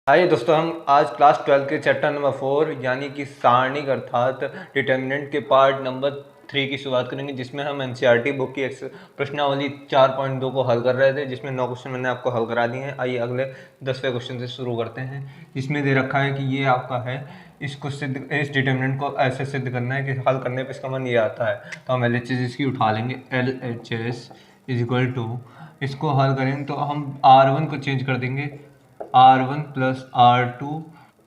आइए दोस्तों, हम आज क्लास 12 के चैप्टर नंबर 4 यानी कि सारणिक अर्थात डिटर्मिनेंट के पार्ट नंबर 3 की शुरुआत करेंगे, जिसमें हम एनसीईआरटी बुक की प्रश्नावली 4.2 को हल कर रहे थे, जिसमें 9 क्वेश्चन मैंने आपको हल करा दिए हैं। आइए अगले 10वें क्वेश्चन से शुरू करते हैं। इसमें दे रखा है कि ये आपका है, इसको सिद्ध, इस डिटर्मिनेंट को ऐसे सिद्ध करना है कि हल करने पर इसका मान ये आता है। तो हम LHS इसकी उठा लेंगे। LHS इज इक्वल टू, इसको हल करेंगे तो हम R1 को चेंज कर देंगे R1 plus R2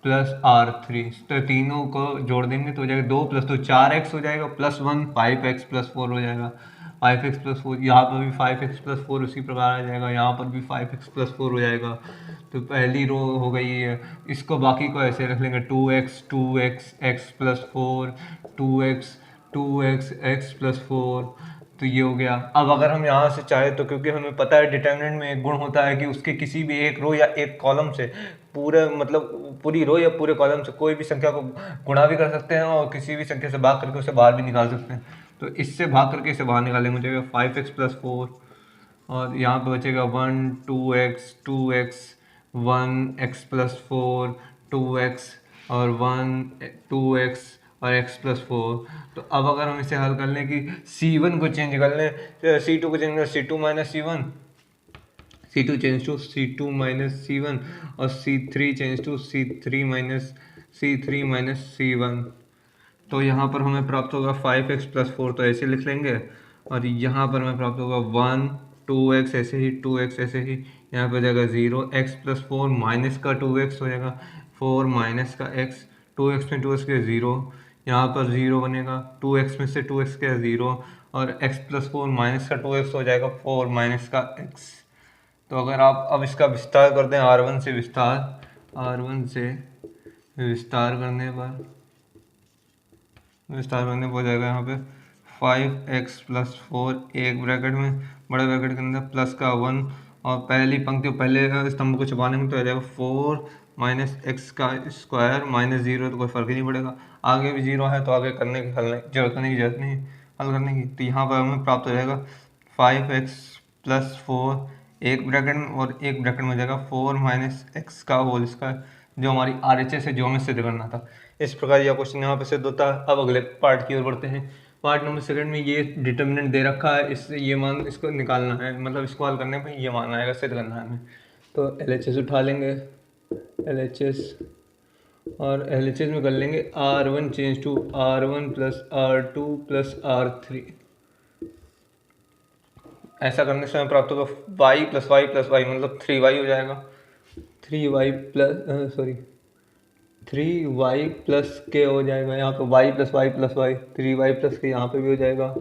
plus R3, तो तीनों को जोड़ देंगे तो हो जाएगा 2 प्लस 2 4x हो जाएगा, प्लस 1 5x प्लस 4 हो जाएगा। 5x प्लस 4, यहाँ पर भी 5x प्लस 4 उसी प्रकार आ जाएगा, यहाँ पर भी 5x प्लस 4 हो जाएगा। तो पहली रो हो गई है। इसको बाकी को ऐसे रख लेंगे 2x x plus 4 2x 2x x plus 4, तो ये हो गया। अब अगर हम यहाँ से चाहे तो, क्योंकि हमें पता है डिटर्मिनेंट में एक गुण होता है कि उसके किसी भी एक रो या एक कॉलम से पूरे मतलब पूरी रो या पूरे कॉलम से कोई भी संख्या को गुणा भी कर सकते हैं और किसी भी संख्या से भाग करके उसे बाहर भी निकाल सकते हैं। तो इससे भाग करके इसे बाहर निकालेंगे, हो जाएगा 5x प्लस 4 और यहाँ पे बचेगा 1 2x 1x प्लस 4 2x और 1 2x और x प्लस 4। तो अब अगर हम इसे हल कर लें कि C1 को चेंज कर लें, C2 को चेंज कर C2 minus C1, C2 change to C2 minus C1 और C3 change to C3 minus C1, तो यहाँ पर हमें प्राप्त होगा 5x प्लस 4, तो ऐसे लिख लेंगे। और यहाँ पर हमें प्राप्त होगा 1 2x ऐसे ही 2x ऐसे ही, यहाँ पर हो जाएगा 0 x प्लस 4 माइनस का 2x हो जाएगा 4 माइनस का x, 2x में 2x के 0, यहाँ पर 0 बनेगा, 2x में से 2x के 0 और x प्लस 4 माइनस का 2x हो जाएगा 4 माइनस का x। तो अगर आप अब इसका विस्तार कर दें, R1 से विस्तार करने पर हो जाएगा यहाँ पे 5x प्लस 4 एक ब्रैकेट में, बड़े ब्रैकेट के अंदर प्लस का 1 और पहली पंक्ति पहले स्तंभ को छुपाने में तो हो जाएगा 4 माइनस एक्स का स्क्वायर माइनस 0, तो कोई फर्क ही नहीं पड़ेगा। आगे भी 0 है तो आगे करने की जरूरत नहीं हल करने की। तो यहाँ पर हमें प्राप्त हो जाएगा 5x प्लस 4 एक ब्रैकेट में और एक ब्रैकेट में हो जाएगा 4 माइनस एक्स का होल स्क्वायर, जो हमारी RHS है, जो हमें सिद्ध करना था। इस प्रकार यह क्वेश्चन यहाँ पे सिद्ध होता है। अब अगले पार्ट की ओर बढ़ते हैं। पार्ट नंबर 2 में ये डिटर्मिनेंट दे रखा है, इससे ये मान इसको निकालना है, मतलब इसको हल करने पे ये मान आएगा, सिद्ध करना है हमें। तो LHS उठा लेंगे, LHS और LHS में कर लेंगे R1 change to R1 plus R2 plus R3। ऐसा करने से हमें प्राप्त होगा y प्लस y मतलब 3y हो जाएगा, 3y प्लस के हो जाएगा। यहाँ पे y plus Y 3y plus के यहाँ पे भी हो जाएगा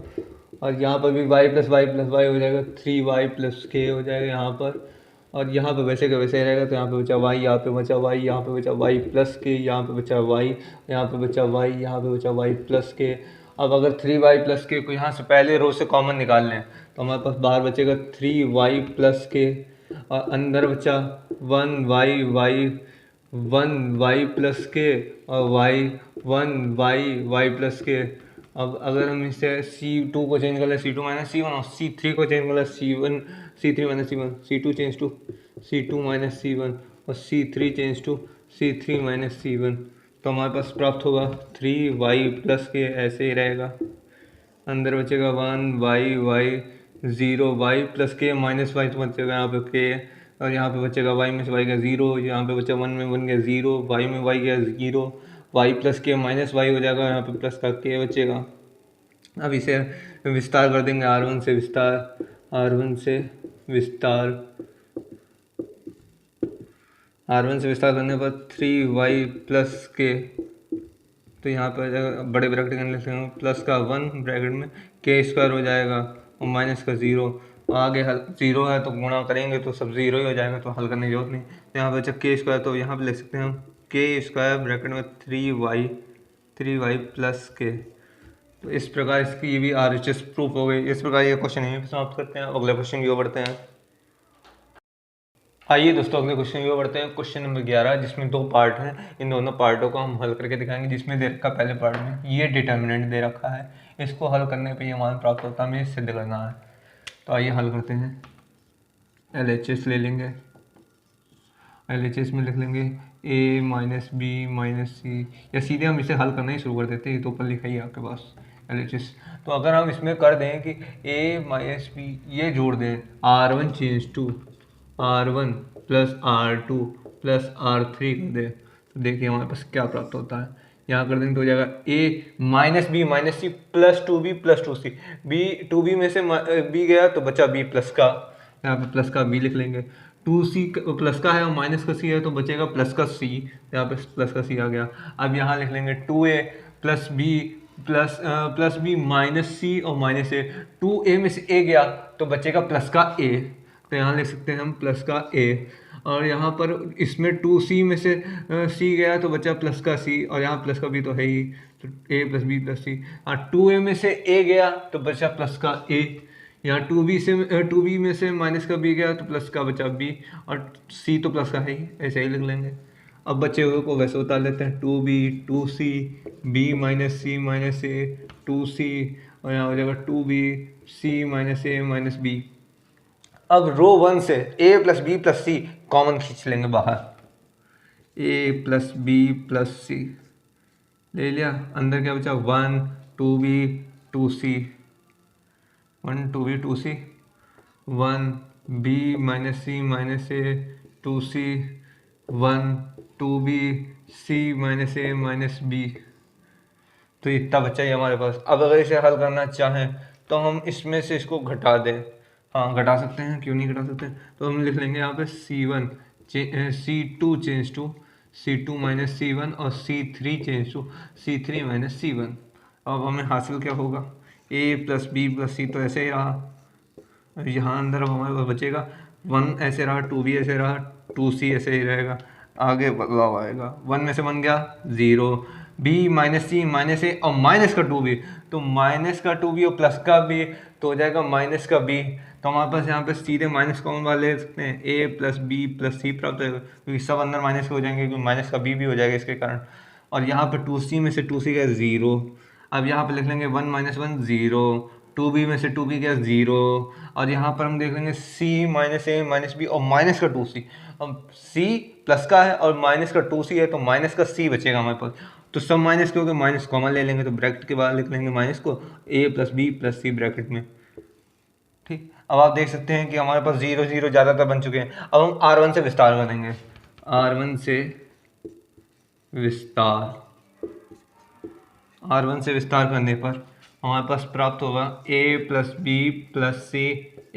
और यहाँ पर भी y प्लस वाई हो जाएगा, 3y प्लस के हो जाएगा यहाँ पर। और यहाँ पे वैसे का वैसे रहेगा, तो यहाँ पे बचा y, यहाँ पे बचा y, यहाँ पे बचा y प्लस के, यहाँ पे बचा y, यहाँ पे बचा y, यहाँ पे बचा y प्लस के। अब अगर 3y प्लस के को यहाँ से पहले रो से कॉमन निकाल लें तो हमारे पास बाहर बचेगा 3y प्लस के और अंदर बचा 1y प्लस के और y प्लस के। अब अगर हम इसे C2 को चेंज कर ले C2 माइनस C1 और C3 को चेंज कर ले C3 minus C1, C2 change to C2 minus C1 और C3 change to C3 minus C1, तो हमारे पास प्राप्त होगा 3y प्लस के, ऐसे ही रहेगा। अंदर बचेगा 1y 0y प्लस के माइनस y, तो बचेगा यहाँ पे के और यहाँ पे बचेगा y में से y का 0, यहाँ पे बचा 1 में बन गया 0, y में y गया 0, y प्लस के माइनस y हो जाएगा, यहाँ पे प्लस का के बचेगा। अब इसे विस्तार कर देंगे, R1 से विस्तार करने पर 3y प्लस के, तो यहाँ पर बड़े ब्रैकेट के अंदर प्लस का 1 ब्रैकेट में के स्क्वायर हो जाएगा और माइनस का 0, आगे 0 है तो गुणा करेंगे तो सब 0 ही हो जाएगा, तो हल करने की जरूरत नहीं। तो यहाँ पर बचा के स्क्वायर, तो यहाँ पे लिख सकते हैं हम के स्क्वायर ब्रैकेट में 3y प्लस के। तो इस प्रकार इसकी ये भी RHS प्रूफ हो गई। इस प्रकार ये क्वेश्चन यहीं पर समाप्त करते हैं। अगले क्वेश्चन की ओर बढ़ते हैं। आइए दोस्तों अगले क्वेश्चन की ओर बढ़ते हैं। क्वेश्चन नंबर 11, जिसमें 2 पार्ट हैं। इन दोनों पार्टों को हम हल करके दिखाएंगे। जिसमें दे रखा पहले पार्ट में ये डिटर्मिनेंट दे रखा है, इसको हल करने पे ये मान प्राप्त होता है, हमें सिद्ध करना है। तो आइए हल करते हैं। LHS ले लेंगे LHS में लिख लेंगे a माइनस बी माइनस सी, या सीधे हम इसे हल करना ही शुरू कर देते हैं, ये तो ऊपर लिखा ही है आपके पास LHS। तो अगर हम इसमें कर दें कि a माइनस बी, ये जोड़ दें R1 change to R1 plus R2 plus R3 कर दें, तो देखिए हमारे पास क्या प्राप्त होता है। यहाँ कर देंगे तो हो जाएगा a minus c plus two b plus two c, b two b में से बी गया तो बचा बी प्लस का, यहाँ पे प्लस का बी लिख लेंगे। टू सी प्लस का है और माइनस का सी है तो बचेगा प्लस का सी, यहाँ पे प्लस का सी आ गया। अब यहाँ लिख लेंगे 2a plus B plus B minus C और माइनस ए, 2a में से a गया तो बचेगा प्लस का a, तो यहाँ लिख सकते हैं हम प्लस का a। और यहाँ पर इसमें 2c में से c गया तो बचा प्लस का c, और यहाँ प्लस का b तो है ही, तो a प्लस बी प्लस सी। हाँ 2a में से a गया तो बचा प्लस का a, यहाँ 2b में से माइनस का b गया तो प्लस का बचा b, और c तो प्लस का है ही, ऐसे ही लिख लेंगे। अब बचे हुए को वैसे उतार लेते हैं, 2b 2c b minus c minus a 2c, और यहाँ हो जाएगा 2b c minus a minus b. अब रो 1 से a plus B plus c common खींच लेंगे बाहर, a plus B plus c ले लिया, अंदर क्या बचा 1 2b 2c 1 2b 2c 1 b minus c minus a 2c 1 2b c minus a minus B. तो इतना बच्चा ही हमारे पास। अब अगर इसे हल करना चाहें तो हम इसमें से इसको घटा दें, हाँ घटा सकते हैं, क्यों नहीं घटा सकते। तो हम लिख लेंगे यहाँ पे C1 C2 change to C2 minus C1 और C3 change to C3 minus C1। अब हमें हासिल क्या होगा, a प्लस बी प्लस सी तो ऐसे ही रहा, यहाँ अंदर अब हमारे पास बचेगा 1 ऐसे रहा 2b ऐसे रहा 2c ऐसे ही रहेगा, आगे बदलाव आएगा। 1 में से 1 गया 0, b माइनस सी माइनस ए और माइनस का 2b, तो माइनस का 2b और प्लस का b तो हो जाएगा माइनस का b। तो हमारे पास यहाँ पे सीधे माइनस कॉमन वाले ले सकते हैं, a प्लस बी प्लस सी प्राप्त होगा, क्योंकि सब अंदर माइनस के हो जाएंगे, क्योंकि माइनस का b भी हो जाएगा इसके कारण। और यहाँ पे 2c में से 2c गया 0, अब यहाँ पे लिख लेंगे 1 माइनस 1 0, 2b में से 2b गया 0, और यहाँ पर हम देख लेंगे c minus a minus B और माइनस का 2c। अब c प्लस का है और माइनस का 2c है तो माइनस का c बचेगा हमारे पास, तो सब माइनस के हो गए, माइनस कॉमन ले लेंगे तो ब्रैकेट के बाद लिख लेंगे माइनस को a plus B plus c bracket में। ठीक, अब आप देख सकते हैं कि हमारे पास 0 0 ज़्यादातर बन चुके हैं। अब हम R1 से विस्तार करेंगे, R1 से विस्तार, R1 से विस्तार करने पर हमारे पास प्राप्त होगा a प्लस बी प्लस सी,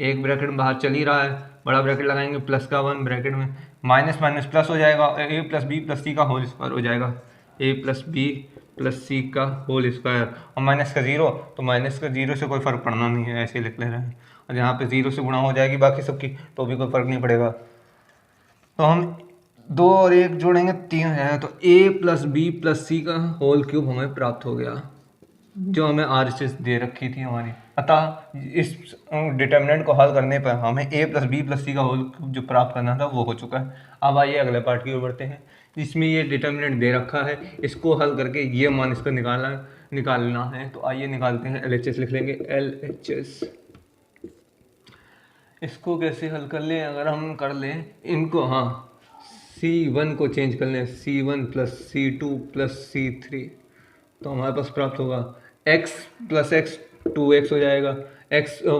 एक ब्रैकेट में बाहर चल ही रहा है, बड़ा ब्रैकेट लगाएंगे प्लस का 1 ब्रैकेट में, माइनस माइनस प्लस हो जाएगा, a प्लस बी प्लस सी का होल स्क्वायर हो जाएगा, a प्लस बी प्लस सी का होल स्क्वायर, और माइनस का 0 तो माइनस का 0 से कोई फ़र्क पड़ना नहीं है, ऐसे ही लिख ले रहे हैं। और यहाँ पे 0 से गुणा हो जाएगी बाकी सबकी तो भी कोई फ़र्क नहीं पड़ेगा। तो हम 2 और 1 जोड़ेंगे 3 हो जाएगा, तो a प्लस बी प्लस सी का होल क्यूब हमें प्राप्त हो गया, जो हमें RHS दे रखी थी हमारी। अतः इस डिटर्मिनेंट को हल करने पर हमें a प्लस बी प्लस सी का होल क्यूब जो प्राप्त करना था वो हो चुका है। अब आइए अगले पार्ट की ओर बढ़ते हैं, जिसमें ये डिटर्मिनेंट दे रखा है, इसको हल करके ये मान इसका निकालना है। तो आइए निकालते हैं, LHS लिख लेंगे LHS। इसको कैसे हल कर लें, अगर हम कर लें इनको, हाँ C1 को चेंज कर लें, C1 plus C2 plus C3, तो हमारे पास प्राप्त होगा x प्लस एक्स 2x हो जाएगा,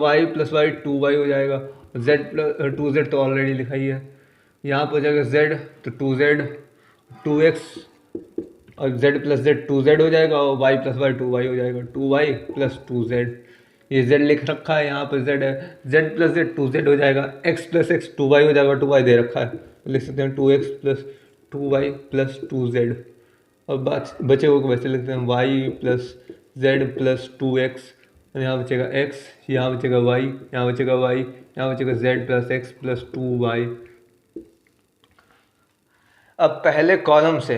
y प्लस वाई 2y हो जाएगा, z प्लस 2z तो ऑलरेडी लिखा ही है, यहाँ पर हो जाएगा z तो 2z 2x और z प्लस z 2z हो जाएगा, और y प्लस वाई 2y हो जाएगा, 2y प्लस 2z, ये z लिख रखा है यहाँ पर z है, z प्लस z 2z हो जाएगा, x प्लस एक्स 2y हो जाएगा, 2y दे रखा है तो लिख सकते हैं 2x plus 2y plus 2z। और बात बचे हुए को वैसे लिखते हैं y plus Z plus 2x, यहाँ बचेगा x, यहाँ बचेगा y, यहाँ बचेगा y, यहाँ बचेगा z plus x plus 2y। अब पहले कॉलम से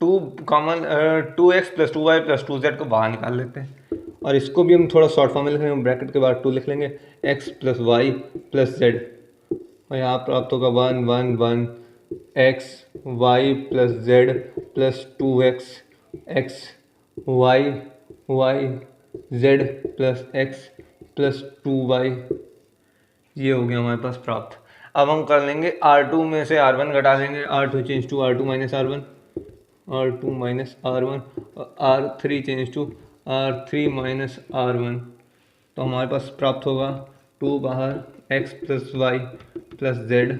2x plus 2y plus 2z को बाहर निकाल लेते हैं, और इसको भी हम थोड़ा शॉर्ट फॉर्म में लिख लेंगे, ब्रैकेट के बाद 2 लिख लेंगे, x plus Y plus z, और यहाँ प्राप्त होगा 1 1 1 x y plus z plus 2x x y y z plus x plus 2y, ये हो गया हमारे पास प्राप्त। अब हम कर लेंगे R2 में से R1 घटा देंगे, R2 change to R2 minus R1, R2 minus R1, और R3 change to R3 minus R1। तो हमारे पास प्राप्त होगा 2 बाहर x plus Y plus z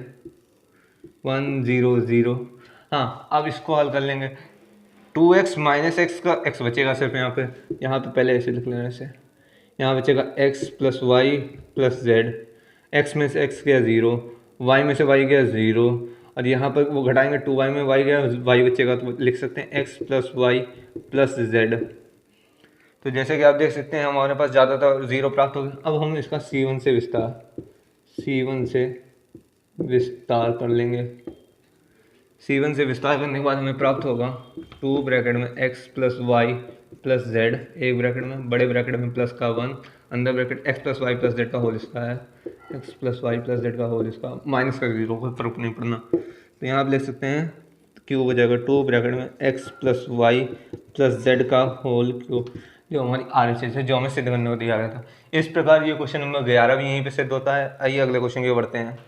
1 0 0। हाँ, अब इसको हल कर लेंगे। 2x माइनस एक्स का x बचेगा सिर्फ यहाँ पे पहले ऐसे लिख लेना। ऐसे यहाँ बचेगा x plus Y plus z, x में से x गया 0, y में से y गया 0, और यहाँ पर वो घटाएंगे 2y में y गया, y बचेगा, तो लिख सकते हैं x plus Y plus z. तो जैसे कि आप देख सकते हैं हमारे पास ज़्यादातर 0 प्राप्त हो गया। अब हम इसका C1 से विस्तार कर लेंगे। C1 से विस्तार करने के बाद हमें प्राप्त होगा 2 ब्रैकेट में x plus Y plus Z, एक ब्रैकेट में, बड़े ब्रैकेट में प्लस का 1, अंदर bracket x plus Y plus Z का whole square, x plus Y plus Z का होल स्क्वायर, माइनस का 0, कोई फर्क नहीं पड़ना। तो यहाँ आप लिख सकते हैं क्यूब हो जाएगा 2 ब्रैकेट में x plus Y plus Z का होल क्यूब, जो हमारी RHS है, जो हमें सिद्ध करने को दिया गया था। इस प्रकार ये क्वेश्चन नंबर 11 भी यहीं पे सिद्ध होता है। आइए अगले क्वेश्चन की ओर बढ़ते हैं।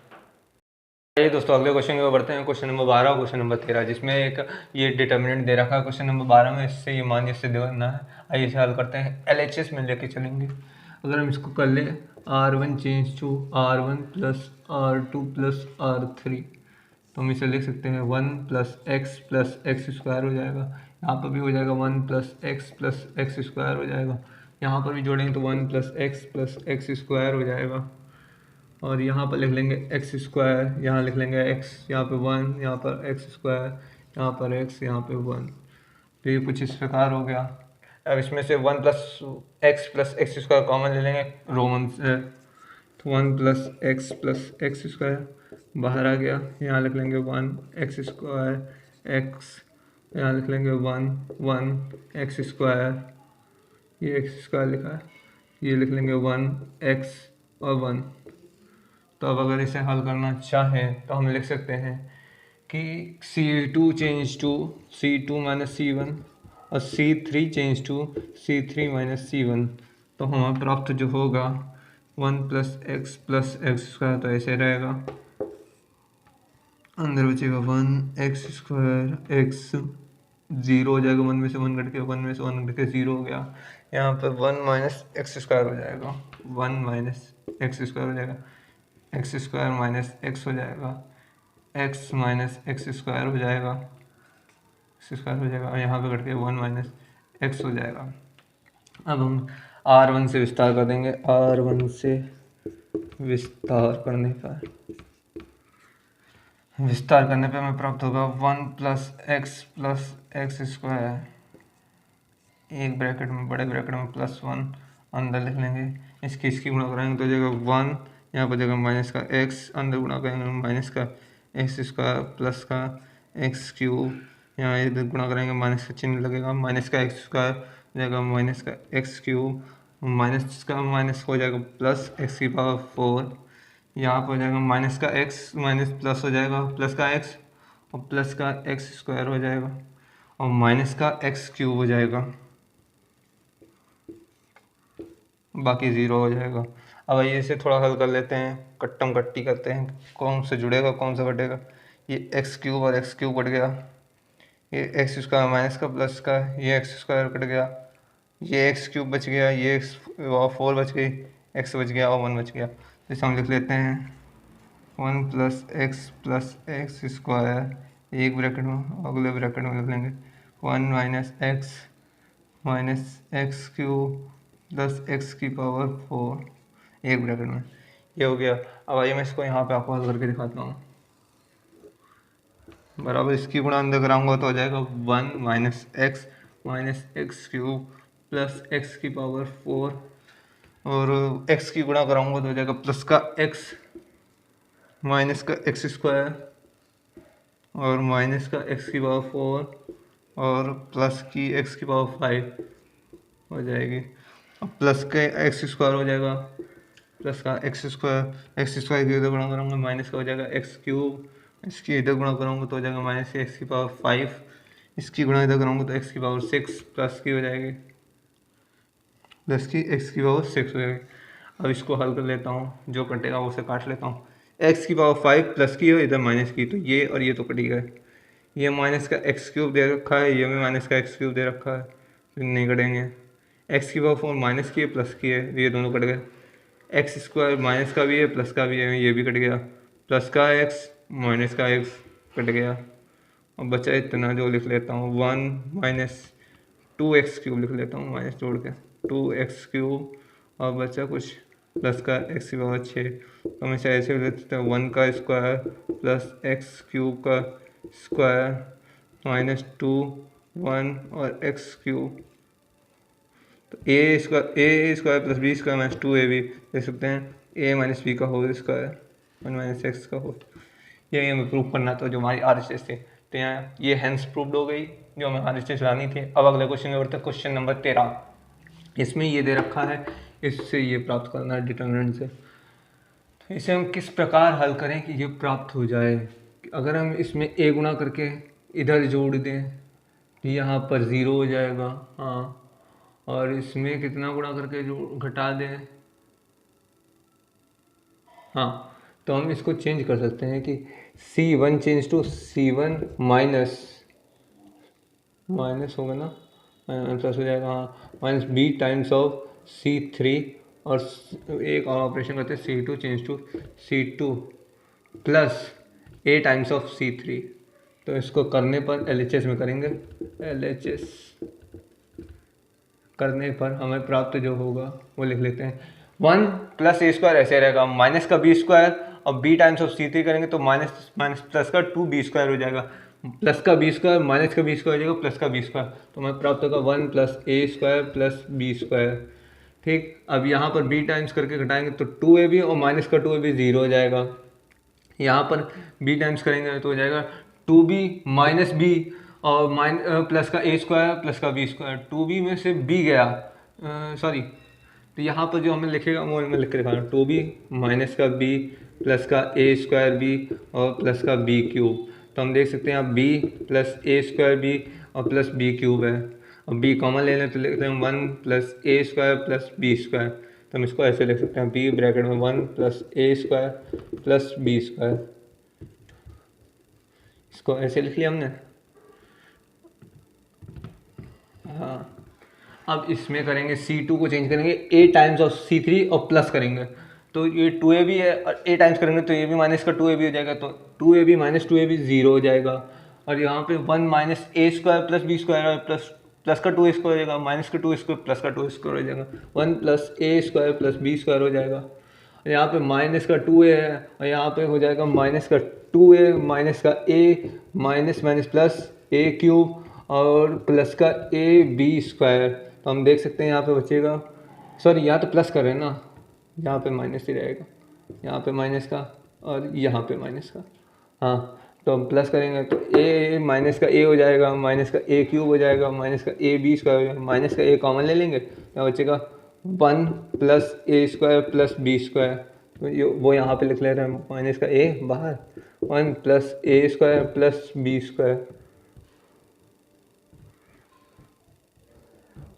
ये दोस्तों अगले क्वेश्चन की ओर बढ़ते हैं। क्वेश्चन नंबर 12 और क्वेश्चन नंबर 13, जिसमें एक ये डिटर्मिनेंट दे रखा है। क्वेश्चन नंबर 12 में इससे ये मान्य सिद्ध करना है। आइए इसे हल करते हैं। LHS में लेके चलेंगे। अगर हम इसको कर लें R1 change to R1 plus R2 plus R3, तो हम इसे लिख सकते हैं 1 प्लस एक्स स्क्वायर हो जाएगा। यहाँ पर भी हो जाएगा 1 प्लस एक्स स्क्वायर हो जाएगा। यहाँ पर भी जोड़ेंगे तो 1 प्लस एक्स स्क्वायर हो जाएगा। और यहाँ पर लिख लेंगे एक्स स्क्वायर, यहाँ लिख लेंगे एक्स, यहाँ पे 1, यहाँ पर एक्स स्क्वायर, यहाँ पर एक्स, यहाँ पे 1। तो ये कुछ इस प्रकार हो गया। अब इसमें से 1 प्लस एक्स स्क्वायर कॉमन ले लेंगे रोमन से, तो 1 प्लस एक्स स्क्वायर बाहर आ गया। यहाँ लिख लेंगे 1 एक्स स्क्वायर एक्स, यहाँ लिख लेंगे 1 एक्स स्क्वायर, ये एक्स स्क्वायर लिखा है, ये लिख लेंगे 1 एक्स और 1। तो अब अगर इसे हल करना चाहें तो हम लिख सकते हैं कि C2 change to C2 minus C1 और C3 change to C3 minus C1। तो हमारा प्राप्त जो होगा 1 प्लस एक्स स्क्वायर, तो ऐसे रहेगा। अंदर बचेगा 1 एक्स स्क्वायर एक्स, 0 हो जाएगा, 1 में से 1 कट के 1 में से 1 कट के 0 हो गया। यहाँ पर 1 माइनस एक्स स्क्वायर हो जाएगा, 1 माइनस एक्स स्क्वायर हो जाएगा, एक्स स्क्वायर माइनस एक्स हो जाएगा, एक्स माइनस एक्स स्क्वायर हो जाएगा, एक्स स्क्वायर हो जाएगा, और यहाँ पे कट के 1 माइनस एक्स हो जाएगा। अब हम R1 से विस्तार कर देंगे। R1 से विस्तार करने पे हमें प्राप्त होगा 1 प्लस एक्स स्क्वायर, एक ब्रैकेट में, बड़े ब्रैकेट में प्लस 1, अंदर लिख लेंगे, इसकी गुणा कराएंगे तो हो जाएगा 1, यहाँ पर जगह माइनस का एक्स, अंदर गुणा करेंगे माइनस का एक्स स्क्वायर प्लस का एक्स क्यूब, यहाँ इधर गुणा करेंगे माइनस का चिन्ह लगेगा, माइनस का एक्स स्क्वायर जगह माइनस का एक्स क्यूब, माइनस का माइनस हो जाएगा प्लस एक्स की पावर 4, यहाँ पर हो जाएगा माइनस का एक्स माइनस प्लस हो जाएगा प्लस का एक्स, और प्लस का एक्स स्क्वायर हो जाएगा, और माइनस का एक्स क्यूब हो जाएगा, बाकी 0 हो जाएगा। अब आइए इसे थोड़ा हल कर लेते हैं, कट्टम कट्टी करते हैं, कौन से जुड़ेगा कौन सा घटेगा। ये एक्स क्यूब और एक्स क्यूब कट गया, ये एक्स स्क्वायर माइनस का प्लस का, ये एक्स स्क्वायर कट गया, ये एक्स क्यूब बच गया, ये एक्स 4 बच गई, एक्स बच गया और 1 बच गया। तो इसे हम लिख लेते हैं 1 प्लस एक्स स्क्वायर, एक ब्रैकेट में, अगले ब्रैकेट में लिख लेंगे 1 minus x cube plus x की पावर 4, एक ब्रैकेट में, ये हो गया। अब आइए मैं इसको यहाँ पे आपको हल करके दिखाता हूँ। बराबर इसकी गुणा अंदर कराऊंगा तो हो जाएगा 1 minus x cube plus x की पावर 4, और एक्स की गुणा कराऊंगा तो हो जाएगा प्लस का एक्स माइनस का एक्स स्क्वायर और माइनस का एक्स की पावर 4 और प्लस की एक्स की पावर 5 हो जाएगी। अब प्लस के एक्स स्क्वायर हो जाएगा, प्लस का एक्स स्क्वायर की इधर गुणा करूँगा माइनस का हो जाएगा एक्स क्यूब, इसकी इधर गुणा करूँगा तो हो जाएगा माइनस एक्स की पावर 5, इसकी गुणा इधर करूँगा तो एक्स की पावर 6 प्लस की हो जाएगी, प्लस की एक्स की पावर 6 हो जाएगी। अब इसको हल कर लेता हूँ, जो कटेगा उसे काट लेता हूँ। एक्स की पावर 5 प्लस की हो इधर माइनस की, तो ये और ये तो कट गया है। ये माइनस का एक्स क्यूब दे रखा है, ये भी माइनस का एक्स क्यूब दे रखा है, तो नहीं कटेंगे। एक्स की पावर 4 माइनस की है प्लस की है, ये दोनों कट गए। एक्स स्क्वायर माइनस का भी है प्लस का भी है, ये भी कट गया। प्लस का एक्स माइनस का एक्स कट गया। और बचा इतना जो लिख लेता हूँ 1 माइनस 2x क्यूब लिख लेता हूँ माइनस जोड़ के 2x क्यूब, और बचा कुछ प्लस का एक्स की पावर 6, तो हमेशा ऐसे लिख लेते हैं 1 का स्क्वायर प्लस एक्स क्यूब का स्क्वायर माइनस 2 1 और एक्स क्यूब, तो A square plus B square minus 2ab देख सकते हैं, ए माइनस बी का होल स्क्वायर 1 माइनस एक्स का होल। ये हमें प्रूव करना था जो हमारी RHS थी, तो यहाँ ये हैंस प्रूव्ड हो गई जो हमें RHS लानी थी। अब अगले क्वेश्चन में बढ़ते हैं, क्वेश्चन नंबर 13। इसमें ये दे रखा है, इससे ये प्राप्त करना है डिटर्मिनेंट से। तो इसे हम किस प्रकार हल करें कि ये प्राप्त हो जाए। अगर हम इसमें a गुना करके इधर जोड़ दें तो यहाँ पर 0 हो जाएगा, हाँ, और इसमें कितना गुणा करके जो घटा दें, हाँ, तो हम इसको चेंज कर सकते हैं कि C1 change to C1 minus होगा ना, प्लस हो जाएगा, हाँ, minus b times of C3, और एक और ऑपरेशन करते हैं C2 change to C2 plus a times of C3। तो इसको करने पर LHS में करेंगे, LHS करने पर हमें प्राप्त जो होगा वो लिख लेते हैं 1 प्लस ए स्क्वायर ऐसे रहेगा, माइनस का बी स्क्वायर और बी टाइम्स ऑफ C3 करेंगे तो माइनस माइनस प्लस का 2b स्क्वायर हो जाएगा, प्लस का बी स्क्वायर माइनस का बी स्क्वायर हो जाएगा प्लस का बी स्क्वायर, तो हमें प्राप्त होगा 1 plus A square plus B square. ठीक, अब यहाँ पर बी टाइम्स करके घटाएंगे तो 2ab और माइनस का 2ab 0 हो जाएगा। यहाँ पर बी टाइम्स करेंगे तो हो जाएगा 2b माइनस बी और प्लस का ए स्क्वायर प्लस का बी स्क्वायर, 2b में से b गया, सॉरी, तो यहाँ पर जो हमें लिखेगा वो मैं लिख के दिखा रहा हूँ 2b माइनस का b प्लस का ए स्क्वायर बी और प्लस का बी क्यूब। तो हम देख सकते हैं यहाँ b plus A square B और प्लस बी क्यूब है, और b कॉमन ले लें तो लिखते हैं 1 plus A square plus B square. तो हम इसको ऐसे लिख सकते हैं b ब्रैकेट में 1 plus A square plus B square, इसको ऐसे लिख लिया हमने। हाँ, अब इसमें करेंगे C2 को चेंज करेंगे a टाइम्स ऑफ C3 और प्लस करेंगे, तो ये 2ab है और a टाइम्स करेंगे तो ये भी माइनस का 2ab हो जाएगा, तो 2ab माइनस 2ab 0 हो जाएगा। और यहाँ पे 1 माइनस ए स्क्वायर प्लस बी स्क्वायर और प्लस का 2 स्क्वायर हो जाएगा, माइनस का 2 स्क्वायर प्लस का 2 स्क्वायर हो जाएगा, 1 plus A square plus B square हो जाएगा। यहाँ पे माइनस का 2a है और यहाँ पे हो जाएगा माइनस का 2a माइनस का a minus minus plus a cube और प्लस का ए बी स्क्वायर। तो हम देख सकते हैं यहाँ पे बचेगा, सॉरी यहाँ तो प्लस कर रहे हैं ना, यहाँ पे माइनस ही रहेगा, यहाँ पे माइनस का और यहाँ पे माइनस का, हाँ, तो हम प्लस करेंगे तो ए माइनस का ए हो जाएगा, माइनस का ए क्यूब हो जाएगा, माइनस का ए बी स्क्वायर हो जाएगा, माइनस का ए कॉमन ले लेंगे तो बचेगा 1 plus A square plus B square. तो वो यहाँ पे लिख ले रहे हैं माइनस का ए बाहर, 1 plus A square plus B square,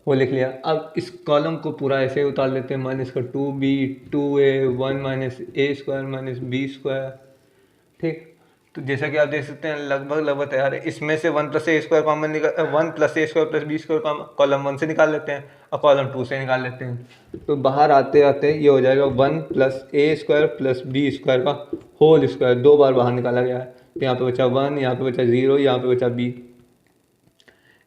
वो लिख लिया। अब इस कॉलम को पूरा ऐसे उतार लेते हैं, माइनस का 2b 2a 1 माइनस ए स्क्वायर माइनस बी स्क्वायर। ठीक, तो जैसा कि आप देख सकते हैं लगभग तैयार है। इसमें से 1 प्लस ए स्क्वायर कॉमन निकाल 1 plus A square plus B square column 1 से निकाल लेते हैं और कॉलम 2 से निकाल लेते हैं, तो बाहर आते आते ये हो जाएगा 1 plus A square plus B square का होल स्क्वायर, 2 बार बाहर निकाला गया है। तो यहाँ पे बचा 1, यहाँ पे बचा 0, यहाँ पे बचा b,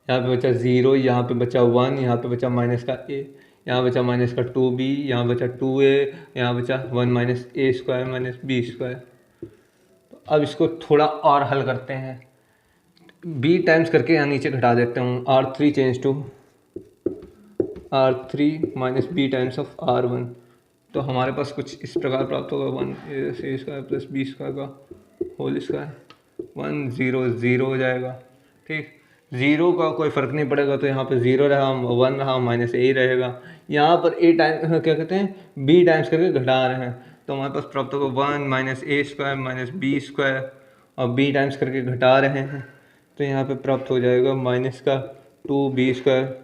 यहाँ पे बचा 0, यहाँ पे बचा 1, यहाँ पे बचा माइनस का a, यहाँ बचा माइनस का 2b, यहाँ बचा 2a, यहाँ बचा 1 माइनस ए स्क्वायर माइनस बी स्क्वायर। तो अब इसको थोड़ा और हल करते हैं, b टाइम्स करके यहाँ नीचे घटा देते हूँ, r3 change to r3 minus b times of r1। तो हमारे पास कुछ इस प्रकार प्राप्त होगा 1 ए स्क्वायर प्लस बी स्क्वायर का होल स्क्वायर, 1 0 0 हो जाएगा। ठीक, 0 का कोई फ़र्क नहीं पड़ेगा, तो यहाँ पे 0 रहा 1 रहा माइनस ए रहेगा। यहाँ पर ए टाइम क्या कहते हैं बी टाइम्स करके घटा रहे हैं, तो हमारे पास प्राप्त होगा 1 माइनस ए स्क्वायर माइनस बी स्क्वायर, और बी टाइम्स करके घटा रहे हैं तो यहाँ पे प्राप्त हो जाएगा माइनस का 2b स्क्वायर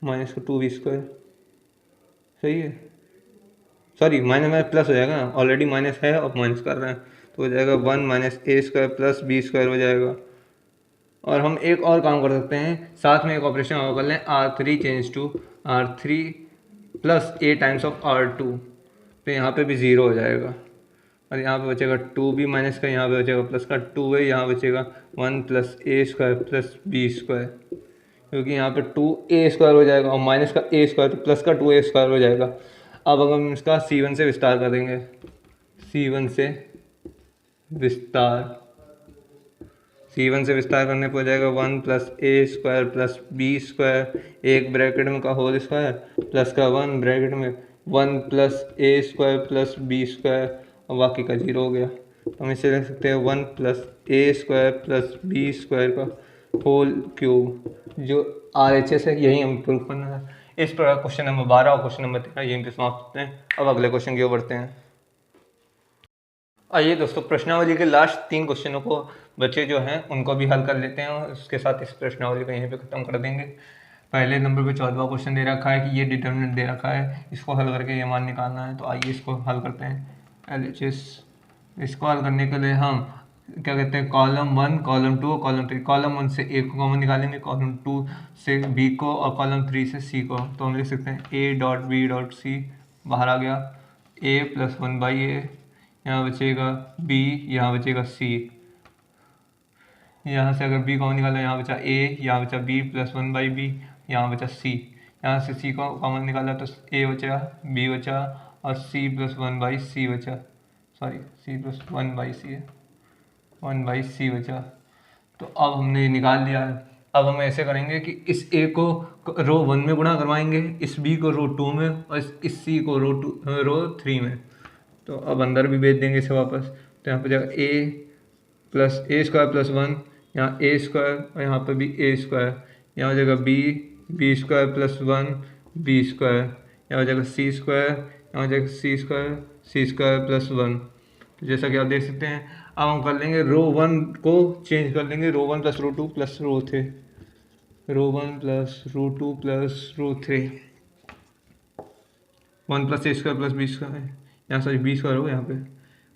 माइनस का 2b स्क्वायर। सही है, सॉरी माइनस में प्लस हो जाएगा ना, ऑलरेडी माइनस है और माइनस कर रहे हैं, तो हो जाएगा 1 माइनस ए स्क्वायर प्लस बी स्क्वायर हो जाएगा। और हम एक और काम कर सकते हैं, साथ में एक ऑपरेशन और कर लें, R3 change to R3 plus a times of R2, तो यहाँ पे भी ज़ीरो हो जाएगा और यहाँ पे बचेगा 2 भी माइनस का, यहाँ पे बचेगा प्लस का 2 है, यहाँ बचेगा 1 plus A square plus B square, क्योंकि यहाँ पे 2a स्क्वायर हो जाएगा और माइनस का a स्क्वायर तो प्लस का 2a स्क्वायर हो जाएगा। अब अगर हम इसका C1 से विस्तार कर देंगे, C1 से विस्तार, C1 से विस्तार करने पर हो जाएगा 1 plus A square plus B square, एक ब्रैकेट में का होल स्क्वायर प्लस का 1 ब्रैकेट में 1 plus A square plus B square और बाकी का जीरो हो गया। तो हम इसे लिख सकते हैं 1 plus A square plus B square का होल क्यूब, जो RHS है, यही हमें प्रूव करना था। इस प्रकार क्वेश्चन नंबर 12 और क्वेश्चन नंबर 13 यहीं पे समाप्त होते हैं। अब अगले क्वेश्चन की ओर बढ़ते हैं। आइए दोस्तों, प्रश्नावली के लास्ट 3 क्वेश्चनों को बच्चे जो हैं उनको भी हल कर लेते हैं और उसके साथ इस प्रश्नावली को यहीं पे ख़त्म कर देंगे। पहले नंबर पे 14वां क्वेश्चन दे रखा है कि ये डिटर्मिनेंट दे रखा है, इसको हल करके ये मान निकालना है। तो आइए इसको हल करते हैं। LHS, इसको हल करने के लिए हम क्या कहते हैं, कॉलम 1, कॉलम 2 और कॉलम 3। कॉलम 1 से ए को कॉमन निकालेंगे, कॉलम 2 से बी को और कॉलम 3 से सी को। तो हम लिख सकते हैं a dot b dot c, बाहर आ गया ए प्लस 1/a, यहाँ बचेगा b, यहाँ बचेगा c, यहाँ से अगर b कॉमन निकाला यहाँ बचा a, यहाँ बचा b प्लस 1/b, यहाँ बचा c, यहाँ से c को कॉमन निकाला तो a बचा, b बचा और c प्लस 1/c बचा, सॉरी c प्लस 1/c है, 1/c बचा। तो अब हमने निकाल लिया है। अब हम ऐसे करेंगे कि इस a को रो 1 में गुणा करवाएंगे, इस b को रो 2 में और इस c को रो 3 में। तो अब अंदर भी भेज देंगे इसे वापस। तो यहाँ पर जाएगा a plus A square plus 1, यहाँ ए स्क्वायर और यहाँ पर भी ए स्क्वायर, यहाँ हो जाएगा b square plus 1 b square, यहाँ हो जाएगा सी स्क्वायर, यहाँ हो जाएगा सी स्क्वायर प्लस 1। तो जैसा कि आप देख सकते हैं, अब हम कर लेंगे रो 1 को चेंज कर लेंगे, row 1 plus row 2 plus row 3, row 1 plus row 2 plus row 3, 1 plus A square plus B square, यहाँ सॉरी बी स्क्वायर होगा, यहाँ पे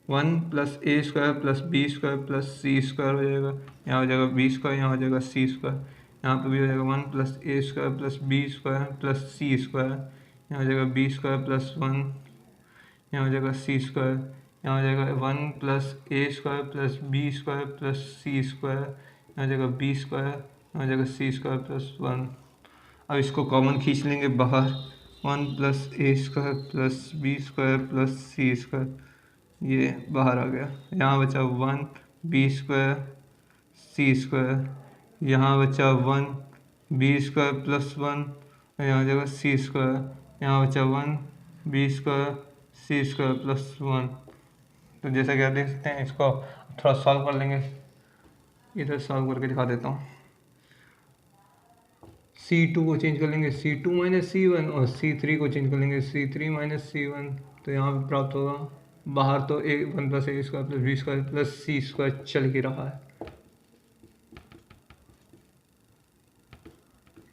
1 plus A square plus B square plus C square हो जाएगा, यहाँ हो जाएगा बी स्क्वायर, यहाँ हो जाएगा सी स्क्वायर, यहाँ पे भी हो जाएगा 1 plus A square plus B square plus C square, यहाँ हो जाएगा बी स्क्वायर प्लस 1, यहाँ हो जाएगा सी स्क्वायर, यहाँ हो जाएगा 1 plus A square plus B square plus C square, यहाँ हो जाएगा बी स्क्वायर, यहाँ हो जाएगा सी स्क्वायर प्लस 1। अब इसको कॉमन खींच लेंगे बाहर, 1 plus A square plus B square plus C square, ये बाहर आ गया। यहाँ बचा 1 बी स्क्वायर सी स्क्वायर, यहाँ बचा 1 बी स्क्वायर प्लस 1, यहाँ हो जाएगा सी स्क्वायर, यहाँ बचा 1 बी स्क्वायर सी स्क्वायर प्लस 1। तो जैसा कि आप देख सकते हैं, इसको थोड़ा सॉल्व कर लेंगे, इधर सॉल्व करके दिखा देता हूँ। C2 को चेंज कर लेंगे, C2 माइनस C1 और C3 को चेंज कर लेंगे, C3 माइनस C1। तो यहाँ पे प्राप्त होगा, बाहर तो 1 plus A square plus B square plus C square चल ही रहा है,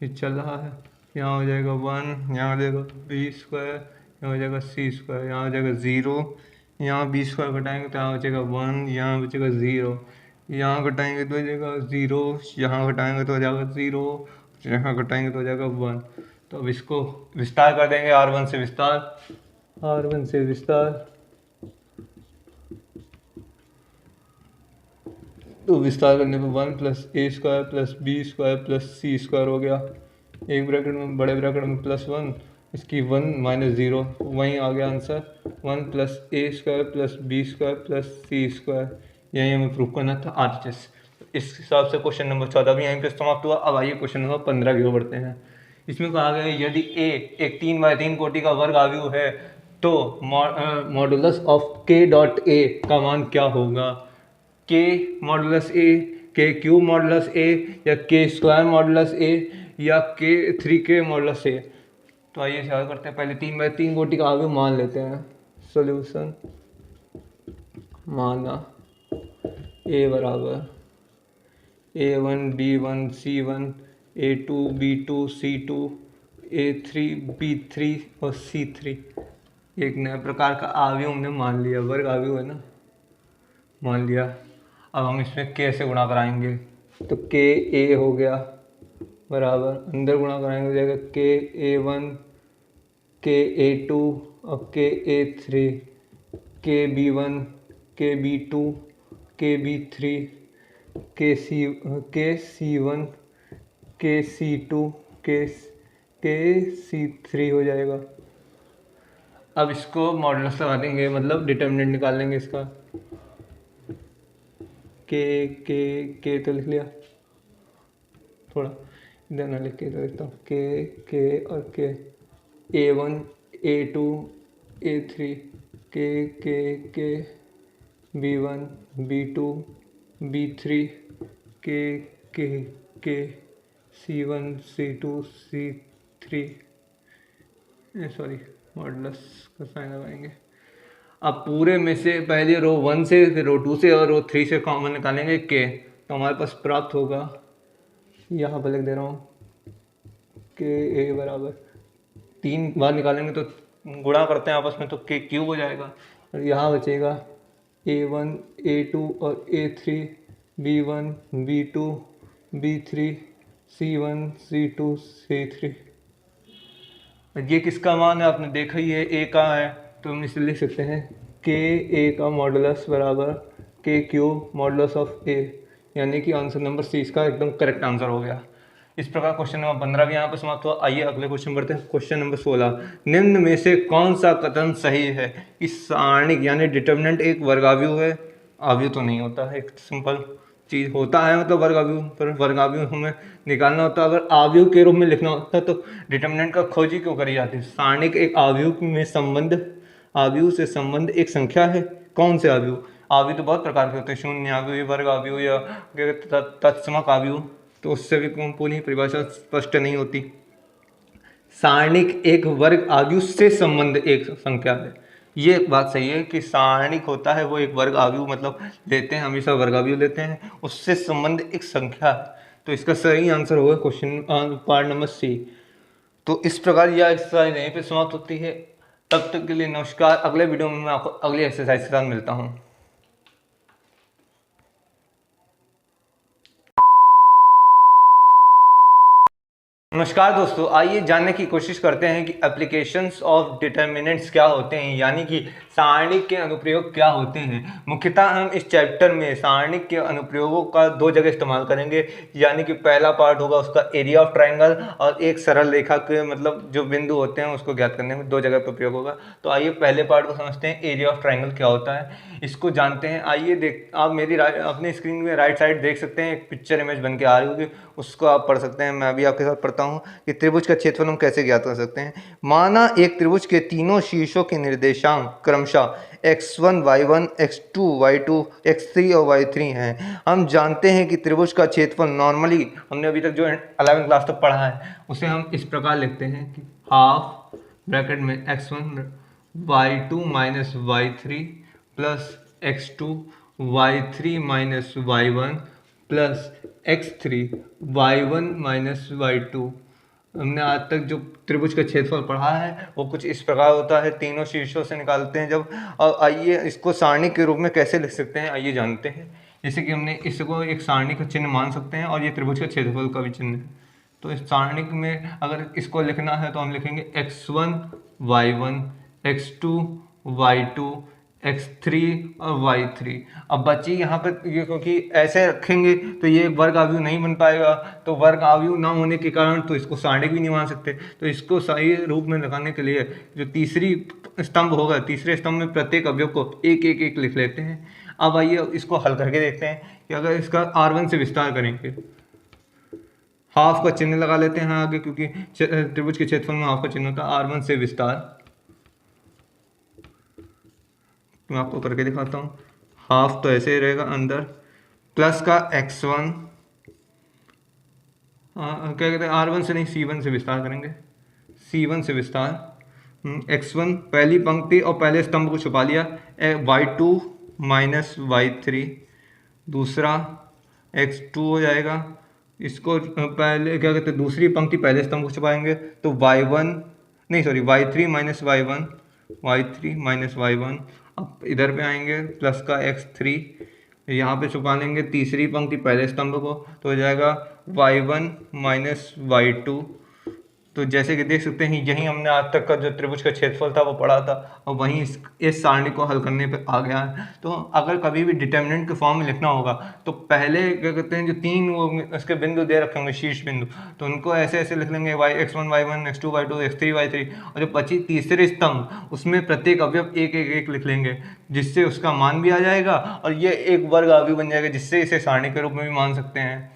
ये चल रहा है। यहाँ हो जाएगा 1, यहाँ हो जाएगा बी स्क्वायर, यहाँ हो जाएगा सी स्क्वायर, यहाँ हो जाएगा 0, यहाँ बी स्क्वायर घटाएंगे तो यहाँ बचेगा 1, यहाँ बचेगा 0, यहाँ घटाएंगे तो हो जाएगा 0, यहाँ घटाएंगे तो हो जाएगा 0, यहाँ घटाएंगे तो हो जाएगा 1। तो अब इसको विस्तार कर देंगे, R1 से विस्तार, R1 से विस्तार, तो विस्तार करने पर 1 plus A square plus B square plus C square हो गया, एक ब्रैकेट में बड़े ब्रैकेट में प्लस 1, इसकी 1 माइनस 0, वहीं आ गया answer 1 plus A square plus B square plus C square, यही हमें प्रूव करना था RHS। इस हिसाब से क्वेश्चन नंबर 14 भी यहीं पर समाप्त हुआ। अब आइए क्वेश्चन नंबर 15 की ओर बढ़ते हैं। इसमें कहा गया है, यदि ए एक 3x3 कोटि का वर्ग आव्यूह है तो मॉडुलस ऑफ के डॉट ए का मान क्या होगा। के मॉडुलस ए, के क्यूब मॉडुलस ए, या के स्क्वायर मॉडुलस ए, या के 3k मॉडुलस ए। तो आइए सवाल करते हैं। पहले 3x3 कोटि का आव्यूह मान लेते हैं। सॉल्यूशन माना ए बराबर A1 B1 C1 A2 B2 C2 A3 B3 और C3, एक नए प्रकार का आव्यूह हमने मान लिया, वर्ग आव्यूह है ना, मान लिया। अब हम इसमें के से गुणा कराएंगे, तो के ए हो गया बराबर, अंदर गुणा कराएंगे हो जाएगा के A1 के A2 और के A3, के B1 के B2 के B3 के C1 के C2 के C3 हो जाएगा। अब इसको मॉडुलस लगा देंगे, मतलब डिटर्मिनेंट निकाल लेंगे इसका। के तो लिख लिया, थोड़ा इधर ना लिख के इधर लिखता हूँ, के और के A1 A2 A3 के B1 B2 B3 के C1 C2 C3, sorry modulus का साइन लगाएंगे। अब पूरे में से पहले रो 1 से, फिर रो 2 से और रो 3 से कॉमन निकालेंगे के, तो हमारे पास प्राप्त होगा, यहाँ पर लिख दे रहा हूँ, के ए बराबर 3 बार निकालेंगे तो गुणा करते हैं आपस में, तो के क्यूब हो जाएगा। और यहाँ बचेगा A1 A2 और A3 B1 B2 B3 C1 C2 C3। ये किसका मान है आपने देखा ही है, ए का है, तो हम इसे लिख सकते हैं के ए का मॉडुलस बराबर के क्यूब मॉडुलस ऑफ ए, यानी कि आंसर नंबर सी इसका एकदम करेक्ट आंसर हो गया। इस प्रकार क्वेश्चन नंबर 15 भी यहाँ पर समाप्त हुआ। आइए अगले क्वेश्चन बढ़ते हैं। क्वेश्चन नंबर 16, निम्न में से कौन सा कथन सही है कि सारणिक यानी डिटर्मिनेंट एक वर्गाव्यूह है? आव्यूह तो नहीं होता है, एक सिंपल चीज़ होता है, मतलब वर्गाव्यूह, पर वर्गाव्यूह हमें निकालना होता है। अगर आव्यूह के रूप में लिखना होता है तो डिटर्मिनेंट का खोज ही क्यों करी जाती है? सारणिक एक आव्यूह में संबंध, आव्यूह से संबंध एक संख्या है। कौन से आव्यूह? आव्यूह तो बहुत प्रकार के होते हैं, शून्य आव्यूह, वर्ग आव्यूह या तत्समक आव्यूह, तो उससे भी पूरी परिभाषा स्पष्ट नहीं होती। सारणिक एक वर्ग आव्यूह से संबंध एक संख्या है, ये एक बात सही है कि सारणिक होता है वो एक वर्ग आव्यूह, मतलब लेते हैं हमेशा वर्ग आव्यूह लेते हैं, उससे संबंध एक संख्या है। तो इसका सही आंसर होगा क्वेश्चन पार्ट नंबर सी। तो इस प्रकार यह एक्सरसाइज यहीं पे समाप्त होती है। तब तक के लिए नमस्कार। अगले वीडियो में मैं आपको अगली एक्सरसाइज के साथ मिलता हूँ। नमस्कार दोस्तों, आइए जानने की कोशिश करते हैं कि एप्लीकेशंस ऑफ डिटर्मिनेंट्स क्या होते हैं, यानी कि सारणिक के अनुप्रयोग क्या होते हैं। मुख्यतः हम इस चैप्टर में सारणिक के अनुप्रयोगों का 2 जगह इस्तेमाल करेंगे, यानी कि पहला पार्ट होगा उसका एरिया ऑफ ट्राइंगल, और एक सरल रेखा के मतलब जो बिंदु होते हैं उसको ज्ञात करने में 2 जगह पर प्रयोग होगा। तो आइए पहले पार्ट को समझते हैं, एरिया ऑफ ट्राइंगल क्या होता है, इसको जानते हैं। आइए आप मेरी अपने स्क्रीन में राइट साइड देख सकते हैं, एक पिक्चर इमेज बन के आ रही होगी, उसको आप पढ़ सकते हैं। मैं अभी आपके साथ पढ़ता हूँ कि त्रिभुज का क्षेत्रफल हम कैसे ज्ञात कर सकते हैं। माना एक त्रिभुज के तीनों शीर्षों के निर्देशांक क्रमशः x1 y1 x2 y2 x3 और y3 हैं। हम जानते हैं कि त्रिभुज का क्षेत्रफल नॉर्मली हमने अभी तक जो 11वीं क्लास तक पढ़ा है उसे हम इस प्रकार लिखते हैं कि हाफ ब्रैकेट में x1 y2 minus y3 plus x2 y3 minus y1 plus x3 y1 minus y2। हमने आज तक जो त्रिभुज का क्षेत्रफल पढ़ा है वो कुछ इस प्रकार होता है, तीनों शीर्षों से निकालते हैं जब। और आइए इसको सारणी के रूप में कैसे लिख सकते हैं, आइए जानते हैं। जैसे कि हमने इसको एक सारणी का चिन्ह मान सकते हैं और ये त्रिभुज का क्षेत्रफल का भी चिन्ह है। तो इस सारणी में अगर इसको लिखना है तो हम लिखेंगे x1 y1 x2 y2 x3 और y3। अब बची यहाँ पर ये, क्योंकि ऐसे रखेंगे तो ये वर्ग आव्यूह नहीं बन पाएगा, तो वर्ग आव्यूह ना होने के कारण तो इसको सारणिक भी नहीं मान सकते। तो इसको सही रूप में लगाने के लिए जो तीसरी स्तंभ होगा, तीसरे स्तंभ में प्रत्येक अवयव को एक एक एक लिख लेते हैं। अब आइए इसको हल करके देखते हैं कि अगर इसका r1 से विस्तार करेंगे, हाफ का चिन्ह लगा लेते हैं आगे, क्योंकि त्रिभुज के क्षेत्रफल में हाफ का चिन्ह होता है। r1 से विस्तार मैं आपको करके दिखाता हूँ। हाफ तो ऐसे ही रहेगा अंदर, प्लस का x1, क्या कहते हैं, r1 से नहीं c1 से विस्तार करेंगे, c1 से विस्तार, x1 पहली पंक्ति और पहले स्तंभ को छुपा लिया, y2 माइनस y3 दूसरा, x2 हो जाएगा। इसको पहले क्या कहते हैं, दूसरी पंक्ति पहले स्तंभ को छुपाएंगे तो y3 minus y1 y3 minus y1। अब इधर पे आएंगे प्लस का x3, यहाँ पे छुपा लेंगे तीसरी पंक्ति पहले स्तंभ को, तो हो जाएगा y1 माइनस y2। तो जैसे कि देख सकते हैं यही हमने आज तक का जो त्रिभुज का क्षेत्रफल था वो पढ़ा था, और वहीं इस सारणी को हल करने पे आ गया है। तो अगर कभी भी डिटर्मिनेंट के फॉर्म में लिखना होगा तो पहले क्या कहते हैं, जो तीन वो उसके बिंदु दे रखे होंगे शीर्ष बिंदु, तो उनको ऐसे ऐसे लिख लेंगे x1 y1 x2 y2 x3 y3, और जो बची तीसरे स्तंभ उसमें प्रत्येक अवयव एक एक एक लिख लेंगे, जिससे उसका मान भी आ जाएगा और ये एक वर्ग अवयव बन जाएगा, जिससे इसे सारणी के रूप में भी मान सकते हैं।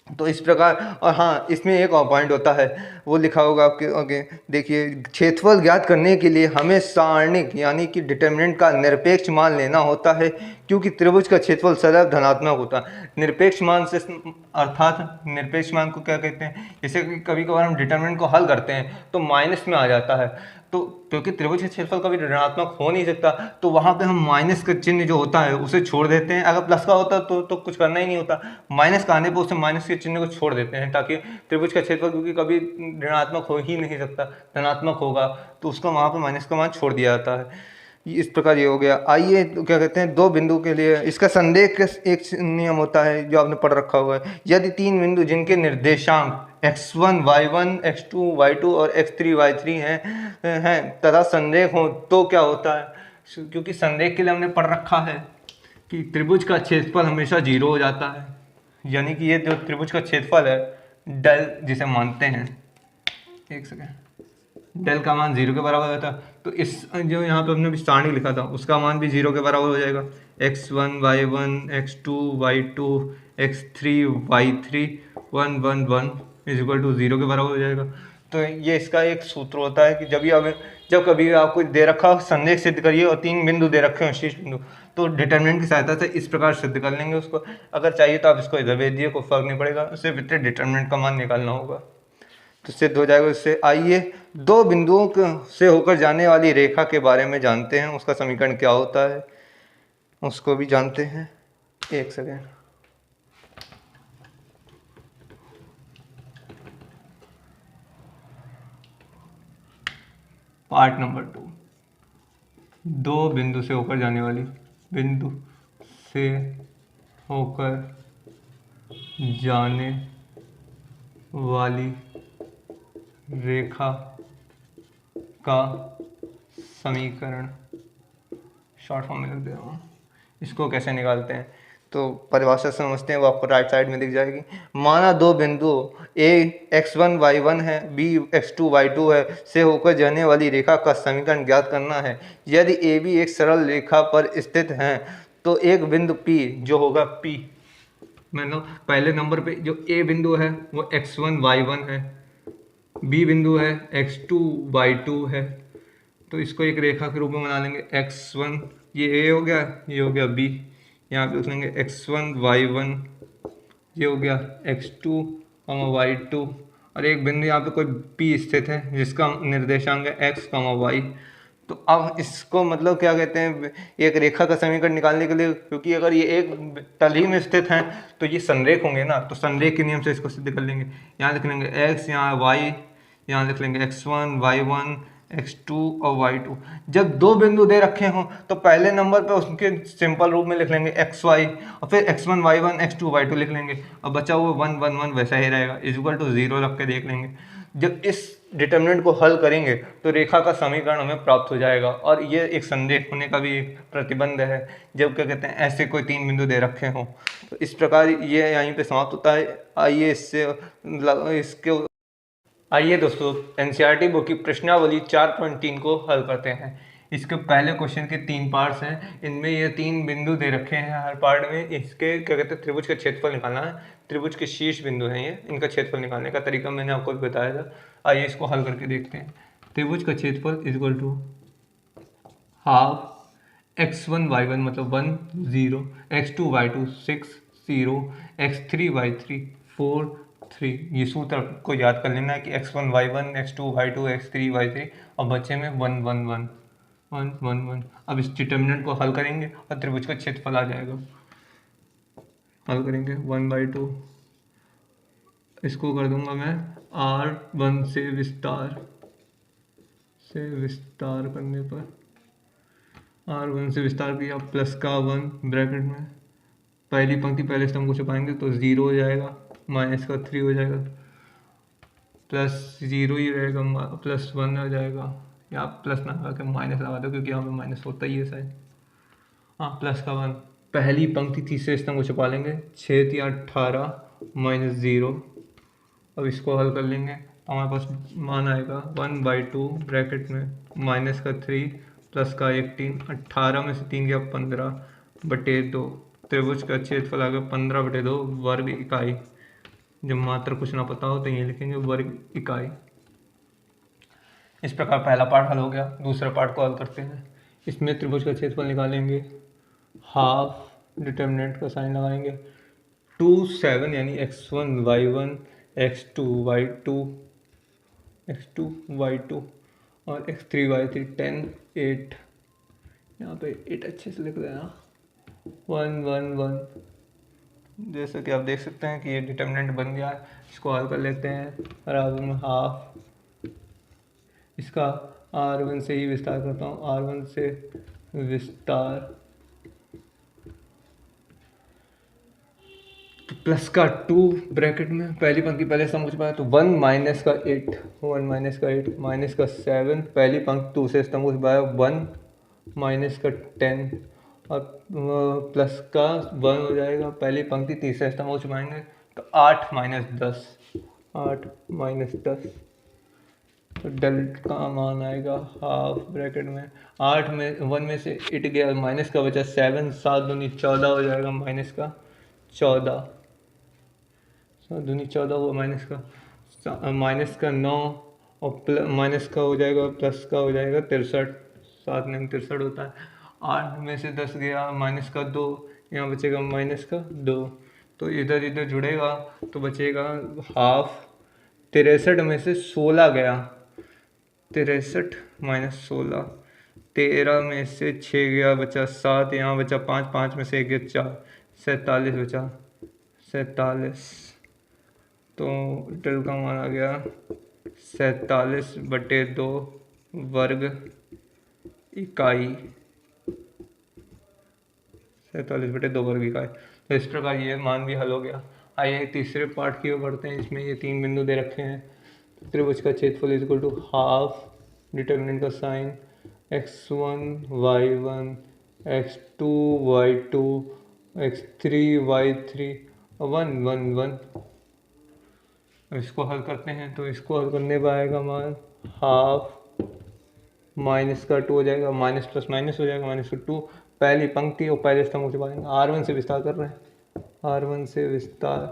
तो इस प्रकार, और हाँ इसमें एक और पॉइंट होता है, वो लिखा होगा आपके आगे देखिए, क्षेत्रफल ज्ञात करने के लिए हमें सारणिक यानी कि डिटर्मिनेंट का निरपेक्ष मान लेना होता है, क्योंकि त्रिभुज का क्षेत्रफल सदैव धनात्मक होता है। निरपेक्ष मान से अर्थात निरपेक्ष मान को क्या कहते हैं, जैसे कि कभी कभार हम डिटर्मिनेंट को हल करते हैं तो माइनस में आ जाता है, तो क्योंकि त्रिभुज का क्षेत्रफल कभी ऋणात्मक हो नहीं सकता, तो वहाँ पे हम माइनस का चिन्ह जो होता है उसे छोड़ देते हैं। अगर प्लस का होता तो कुछ करना ही नहीं होता, माइनस का आने पर उसे माइनस के चिन्ह को छोड़ देते हैं, ताकि त्रिभुज का क्षेत्रफल क्योंकि कभी ऋणात्मक हो ही नहीं सकता, धनात्मक होगा, तो उसका वहाँ पर माइनस का मान छोड़ दिया जाता है। इस प्रकार ये हो गया। आइए तो क्या कहते हैं, दो बिंदु के लिए इसका संदेह का एक नियम होता है जो आपने पढ़ रखा हुआ है। यदि तीन बिंदु जिनके निर्देशांक x1 y1 x2 y2 और x3 y3 हैं तथा संरेख हो तो क्या होता है, क्योंकि संरेख के लिए हमने पढ़ रखा है कि त्रिभुज का क्षेत्रफल हमेशा 0 हो जाता है, यानी कि ये जो त्रिभुज का क्षेत्रफल है डेल जिसे मानते हैं, एक सेकेंड, डेल का मान 0 के बराबर होता है, तो इस जो यहाँ पे हमने भी सारणी लिखा था उसका मान भी 0 के बराबर हो जाएगा। x1 y1 x2 y2 x3 y3 1 1 1 is equal to 0 के बराबर हो जाएगा। तो ये इसका एक सूत्र होता है कि जब कभी भी आपको दे रखा हो संरेख सिद्ध करिए और तीन बिंदु दे रखे हो शीर्ष बिंदु, तो डिटर्मिनेंट की सहायता से इस प्रकार सिद्ध कर लेंगे उसको। अगर चाहिए तो आप इसको इधर भेज दिए, कोई फर्क नहीं पड़ेगा, उससे वितरित डिटर्मिनेंट का मान निकालना होगा तो सिद्ध हो जाएगा इससे। आइए दो बिंदुओं से होकर जाने वाली रेखा के बारे में जानते हैं, उसका समीकरण क्या होता है उसको भी जानते हैं। एक सेकेंड, पार्ट नंबर 2, दो बिंदु से होकर जाने वाली, बिंदु से होकर जाने वाली रेखा का समीकरण, शॉर्ट फॉर्म में लिख दे रहा हूँ। इसको कैसे निकालते हैं तो परिभाषा समझते हैं, वो आपको राइट साइड में दिख जाएगी। माना दो बिंदु a x1 y1 है, b x2 y2 है से होकर जाने वाली रेखा का समीकरण ज्ञात करना है। यदि ए बी एक सरल रेखा पर स्थित हैं तो एक बिंदु p जो होगा p, मतलब पहले नंबर पे जो a बिंदु है वो x1 y1 है, b बिंदु है x2 y2 है, तो इसको एक रेखा के रूप में बना लेंगे। x1 ये a हो गया, ये हो गया b, यहाँ पे लिख लेंगे x1 y1, ये हो गया x2 y2, और एक बिंदु यहाँ पे कोई p स्थित है जिसका निर्देशांक है x y। तो अब इसको मतलब क्या कहते हैं, एक रेखा का समीकरण निकालने के लिए, क्योंकि अगर ये एक तल में स्थित हैं तो ये संरेख होंगे ना, तो संरेख के नियम से इसको सिद्ध कर लेंगे। यहाँ लिख लेंगे x, यहाँ y, यहाँ लिख लेंगे x1 y1 x2 और y2। जब दो बिंदु दे रखे हों तो पहले नंबर पे उसके सिंपल रूप में लिख लेंगे xy, और फिर x1 y1 x2 y2 लिख लेंगे, और बचा हुआ 1 1 1 वैसा ही रहेगा, इक्वल टू 0 रख के देख लेंगे। जब इस डिटर्मिनेंट को हल करेंगे तो रेखा का समीकरण हमें प्राप्त हो जाएगा, और ये एक संदेह होने का भी एक प्रतिबंध है जब क्या कहते हैं ऐसे कोई तीन बिंदु दे रखे हों। तो इस प्रकार ये यहीं पे समाप्त होता है। आइए दोस्तों एनसीईआरटी बुक की प्रश्नावली 4.3 को हल करते हैं। इसके पहले क्वेश्चन के तीन पार्ट्स हैं, इनमें ये तीन बिंदु दे रखे हैं, हर पार्ट में इसके क्या कहते हैं त्रिभुज का क्षेत्रफल निकालना है। त्रिभुज के शीर्ष बिंदु हैं ये, इनका क्षेत्रफल निकालने का तरीका मैंने आपको भी बताया था। आइए इसको हल करके देखते हैं। त्रिभुज का क्षेत्रफल equal to half x1 y1 मतलब 1 0, x2 y2 6 0, x3 y3 4 3। ये सूत्र को याद कर लेना है कि x1 y1 x2 y2 x3 y3, और बच्चे में 1 1 1 1 1 1। अब इस डिटर्मिनेंट को हल करेंगे और त्रिभुज का क्षेत्रफल आ जाएगा। हल करेंगे 1/2, इसको कर दूंगा मैं r1 से विस्तार से विस्तार करने पर R1 से विस्तार किया प्लस का 1 ब्रैकेट में पहली पंक्ति पहले स्तंभ को छुपाएंगे तो 0 हो जाएगा, माइनस का 3 हो जाएगा, प्लस 0 ही रहेगा, प्लस 1 हो जाएगा, या प्लस ना लगा के माइनस लगा दो क्योंकि यहाँ पे माइनस होता ही है शायद। हाँ प्लस का 1, पहली पंक्ति तीसरे स्तंभ को छुपा लेंगे, 6 या 18 माइनस 0। अब इसको हल कर लेंगे तो हमारे पास मान आएगा 1/2 ब्रैकेट में माइनस का 3 प्लस का 18, 18 में से 3 गया 15/2, त्रिभुज का क्षेत्रफल आ गया 15/2 वर्ग इकाई। जब मात्र कुछ ना पता हो तो ये लिखेंगे वर्ग इकाई। इस प्रकार पहला पार्ट हल हो गया। दूसरा पार्ट को हल करते हैं। इसमें त्रिभुज का क्षेत्रफल निकालेंगे, हाफ डिटर्मिनेंट का साइन लगाएंगे, 2 7 यानी x1 y1 x2 y2 x2 y2 और x3 y3 10 8, यहाँ पे 8 अच्छे से लिख देना, 1 1 1। जैसा कि आप देख सकते हैं कि ये डिटर्मिनेंट बन गया है। इसको हल कर लेते हैं, बराबर में हाफ, इसका R1 से ही विस्तार करता हूँ, R1 से विस्तार तो प्लस का 2 ब्रैकेट में पहली पंक्ति पहले स्तंभ छुपाया तो 1 माइनस का 8, 1 माइनस का 8 माइनस का 7, पहली पंक्ति दूसरे स्तंभ को छुपाया 1 माइनस का 10 और प्लस का 1 हो जाएगा, पहली पंक्ति तीसरे स्तंभ को छुपाएंगे तो 8 माइनस 10, 8 माइनस 10, तो डल का मान आएगा हाफ ब्रैकेट में 8 में 1 में से 8 गया, माइनस का बचा 7, 7 दूनी 14 हो जाएगा, माइनस का 14, 7 दूनी 14 हुआ, माइनस का 9 और माइनस का हो जाएगा प्लस का हो जाएगा 63, 7 में 63 होता है। 8 में से 10 गया, माइनस का 2, यहाँ बचेगा माइनस का 2, तो इधर इधर जुड़ेगा तो बचेगा हाफ। 63 में से 16 गया, 63 माइनस 16, 13 में से 6 गया बचा 7, यहाँ बचा 5, 5 में से 1 गया 4, 47 बचा, 47, तो टल का मान आ गया 47/2 वर्ग इकाई, 47/2 वर्ग इकाई। तो इस प्रकार ये मान भी हल हो गया। आइए तीसरे पार्ट की ओर बढ़ते हैं। इसमें ये 3 बिंदु दे रखे हैं। त्रिभुज का क्षेत्रफल is equal to half determinant का sign x1 y1 x2 y2 x3 y3 1 1 1। इसको हल करते हैं तो इसको हल करने पर आएगा मान हाफ, माइनस का 2 हो जाएगा, माइनस प्लस माइनस हो जाएगा, माइनस का 2, पहली पंक्ति और पहले स्तंभ को छुपाएंगे। R1 से विस्तार कर रहे हैं, R1 से विस्तार,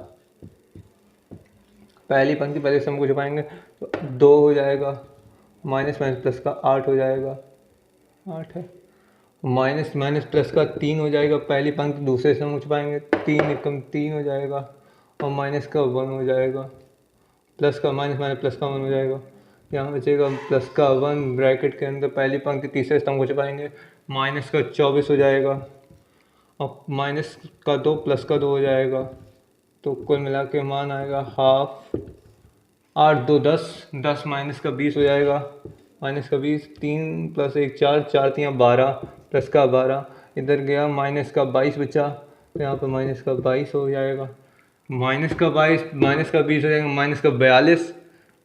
पहली पंक्ति पहले स्तंभ को छुपाएंगे तो 2 हो जाएगा, माइनस माइनस प्लस का 8 हो जाएगा, 8 है, माइनस माइनस प्लस का 3 हो जाएगा, पहली पंक्ति दूसरे स्तंभ को छुपाएंगे 3 एकम 3 हो जाएगा और माइनस का 1 हो जाएगा, प्लस का माइनस माइनस प्लस का 1 हो जाएगा, यहाँ बचेगा प्लस का 1 ब्रैकेट के अंदर पहली पंक्ति तीसरे स्तंभ को छुपाएंगे, माइनस का 24 हो जाएगा और माइनस का 2 प्लस का 2 हो जाएगा, तो कुल मिला के मान आएगा हाफ, 8 2 10, 10 माइनस का 20 हो जाएगा, माइनस का 20, 3 प्लस 1 4, 4 3 12, प्लस का 12, इधर गया माइनस का 22 बचा तो यहाँ पर माइनस का 22 हो जाएगा, माइनस का 22 माइनस का 20 हो जाएगा, माइनस का 42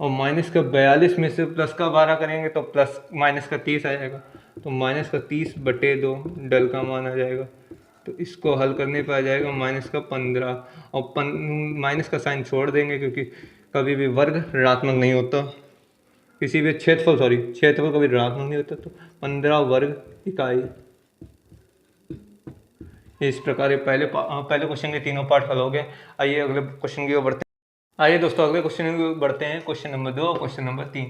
और माइनस का 42 में से प्लस का 12 करेंगे तो प्लस माइनस का 30 आ जाएगा, तो माइनस का 30/2 डल का मान आ जाएगा। तो इसको हल करने पर आ जाएगा माइनस का 15 और माइनस का साइन छोड़ देंगे क्योंकि कभी भी वर्ग ऋणात्मक नहीं होता, किसी भी क्षेत्रफल कभी ऋणात्मक नहीं होता, तो 15 वर्ग इकाई। इस प्रकार ये पहले क्वेश्चन के तीनों पार्ट हल हो गए। आइए अगले क्वेश्चन की ओर बढ़ते हैं। आइए दोस्तों अगले क्वेश्चन की ओर बढ़ते हैं। क्वेश्चन नंबर 2 और क्वेश्चन नंबर 3।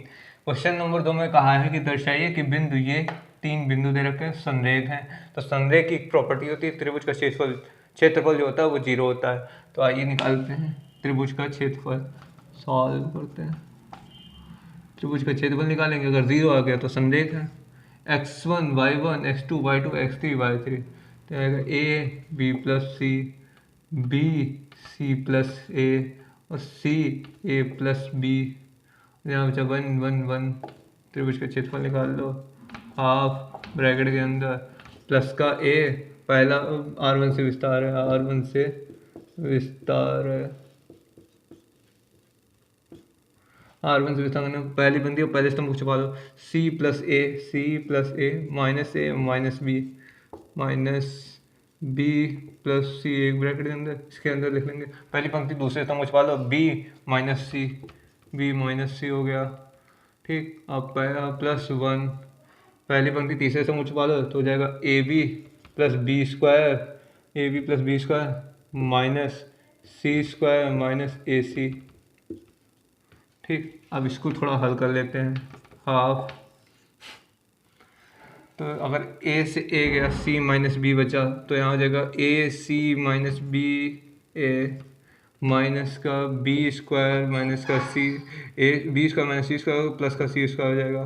क्वेश्चन नंबर 2 में कहा है कि दर्शाइए कि बिंदु, ये 3 बिंदु दे रखे हैं, संरेख हैं। तो संरेख की एक प्रॉपर्टी होती है, त्रिभुज का क्षेत्रफल जो होता है वो 0 होता है। तो आइए निकालते हैं त्रिभुज का क्षेत्रफल, सॉल्व करते हैं। त्रिभुज का क्षेत्रफल निकालेंगे, अगर 0 आ गया तो संरेख है, x1 y1 x2 y2 x3 y3, तो आएगा a b plus c, b c plus a और c a प्लस b, यहाँ बचा 1 1 1, त्रिभुज का क्षेत्रफल निकाल लो, हाफ ब्रैकेट के अंदर प्लस का ए, पहला R1 से विस्तार है, R1 से विस्तार है, R1 से विस्तार करने पहली बंदी और पहले स्तंभ को छुपा दो, C प्लस ए माइनस बी प्लस सी, एक ब्रैकेट के अंदर, इसके अंदर लिख लेंगे पहली पंक्ति दूसरे स्तंभ को छुपा लो, बी माइनस सी हो गया, ठीक। अब प्लस 1 पहली पंक्ति तीसरे स्तंभ को छुपा लो तो हो जाएगा A B plus B square minus C square minus A C, ठीक। अब इसको थोड़ा हल कर लेते हैं, हाफ, तो अगर a से a गया, c माइनस बी बचा, तो यहाँ हो जाएगा a c minus B A minus का बी स्क्वायर माइनस का C, B square minus C square plus का सी स्क्वायर हो जाएगा,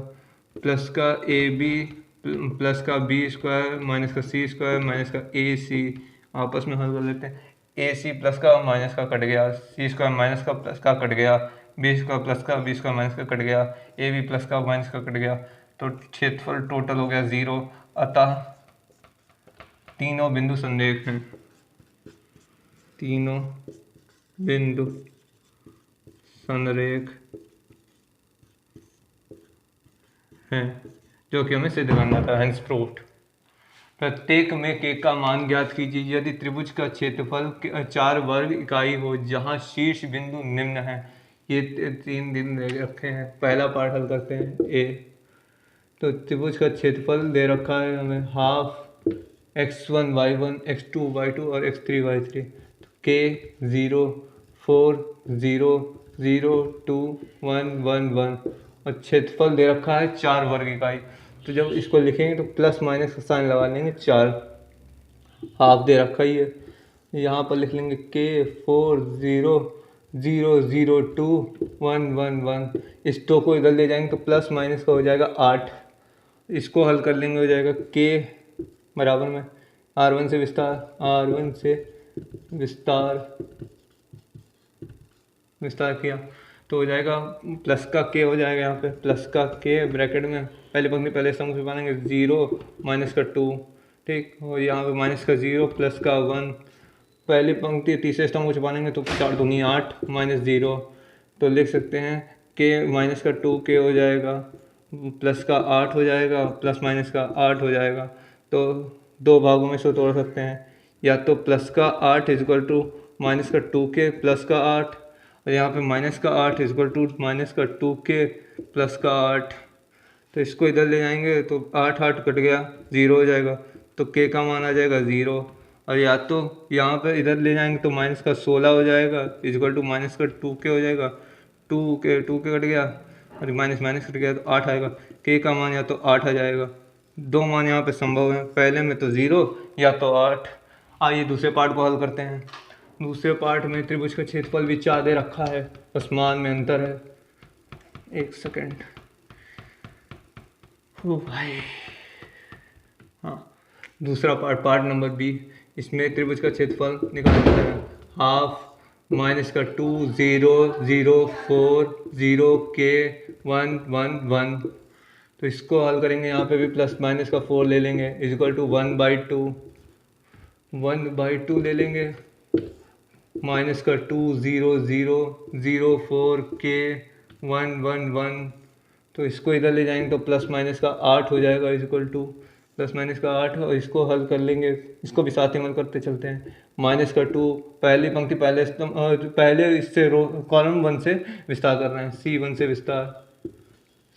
प्लस का ए बी प्लस का बी स्क्वायर माइनस का सी स्क्वायर माइनस का ए सी, आपस में हल कर लेते हैं, ए सी प्लस का माइनस का कट गया, सी स्क्वायर माइनस का प्लस का कट गया, बी स्क्वायर प्लस का बी स्क्वायर माइनस का कट गया, ए बी प्लस का माइनस का कट गया, तो क्षेत्रफल टोटल हो गया 0। अतः तीनों बिंदु संरेख हैं, तीनों बिंदु संरेख हैं, जो कि हमें सिद्ध करना था, हेंस प्रूव्ड। प्रत्येक में k का मान ज्ञात कीजिए यदि त्रिभुज का क्षेत्रफल 4 वर्ग इकाई हो जहां शीर्ष बिंदु निम्न है। ये 3 दिन रखे हैं, पहला पार्ट हल करते हैं। ए तो त्रिभुज का क्षेत्रफल दे रखा है हमें, half x1 y1 x2 y2 और x3 y3, k 0 4 0 0 2 1 1 1 और क्षेत्रफल दे रखा है 4 वर्ग इकाई। तो जब इसको लिखेंगे तो प्लस माइनस का साइन लगा लेंगे, 4 हाफ दे रखा ही है, यहाँ पर लिख लेंगे k 4 0 0 0 2 1 1 1, इस 2 को इधर ले जाएंगे तो प्लस माइनस का हो जाएगा 8, इसको हल कर लेंगे, हो जाएगा k बराबर में R1 से विस्तार किया तो हो जाएगा प्लस का k हो जाएगा, यहाँ पे प्लस का k ब्रैकेट में पहले पंक्ति पहले स्तंभ से बनाएंगे 0 माइनस का 2, ठीक, और यहाँ पे माइनस का 0 प्लस का 1, पहली पंक्ति तीसरे स्तंभ को छुपाएंगे तो 4 दूनी 8 माइनस 0, तो लिख सकते हैं k माइनस का 2k हो जाएगा, प्लस का 8 हो जाएगा, प्लस माइनस का 8 हो जाएगा। तो 2 भागों में इसको तोड़ सकते हैं, या तो प्लस का 8 इजक्वल टू माइनस का 2k प्लस का 8, और यहाँ पे माइनस का 8 इजक्वल टू माइनस का 2k प्लस का 8, तो इसको इधर ले जाएंगे तो 8 8 कट गया, 0 हो जाएगा, तो k का मान आ जाएगा 0, और या तो यहाँ पे इधर ले जाएंगे तो माइनस का 16 हो जाएगा इजक्वल टू माइनस का 2k हो जाएगा, 2k कट गया और माइनस माइनस कट गया तो 8 आएगा, k का मान या तो 8 आ जाएगा। 2 मान यहाँ पे संभव है, पहले में तो 0 या तो 8। आइए दूसरे पार्ट को हल करते हैं। दूसरे पार्ट में त्रिभुज का क्षेत्रफल भी 4 दे रखा है, बस मान में अंतर है। एक सेकेंड, ओ भाई, हाँ, दूसरा पार्ट नंबर बी, इसमें त्रिभुज का क्षेत्रफल निकालना है, हाफ माइनस का 2 0 0 4 0 k 1 1 1, तो इसको हल करेंगे, यहाँ पे भी प्लस माइनस का 4 ले लेंगे इजक्वल टू 1/2 ले लेंगे, माइनस का 2 0 0 0 4 k 1 1 1, तो इसको इधर ले जाएंगे तो प्लस माइनस का 8 हो जाएगा इजक्वल टू प्लस माइनस का 8, और इसको हल कर लेंगे, इसको भी साथ ही हल करते चलते हैं। माइनस का 2 पहली पंक्ति पहले इससे कॉलम 1 से विस्तार कर रहे हैं,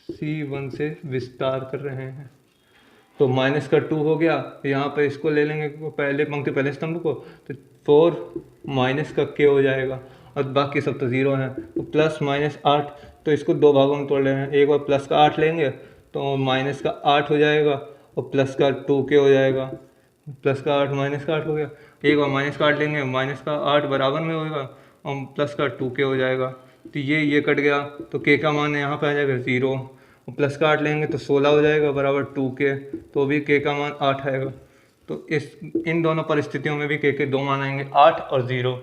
C1 से विस्तार कर रहे हैं, तो माइनस का 2 हो गया, यहाँ पर इसको ले लेंगे पहले पंक्ति पहले स्तंभ को, तो 4 माइनस का k हो जाएगा, और बाकी सब तो 0 हैं, तो प्लस माइनस 8, तो इसको 2 भागों में तोड़ ले रहे हैं, एक बार प्लस का 8 लेंगे तो माइनस का 8 हो जाएगा और प्लस का 2k हो जाएगा, प्लस का 8 माइनस का 8 हो गया, एक बार माइनस का 8 लेंगे, माइनस का 8 बराबर में होगा और प्लस का 2k हो जाएगा, तो ये कट गया, तो k का मान यहाँ पे आ जाएगा 0, और प्लस का 8 लेंगे तो 16 हो जाएगा बराबर 2k, तो भी k का मान 8 आएगा। तो इन दोनों परिस्थितियों में भी k के 2 मान आएंगे, 8 और 0,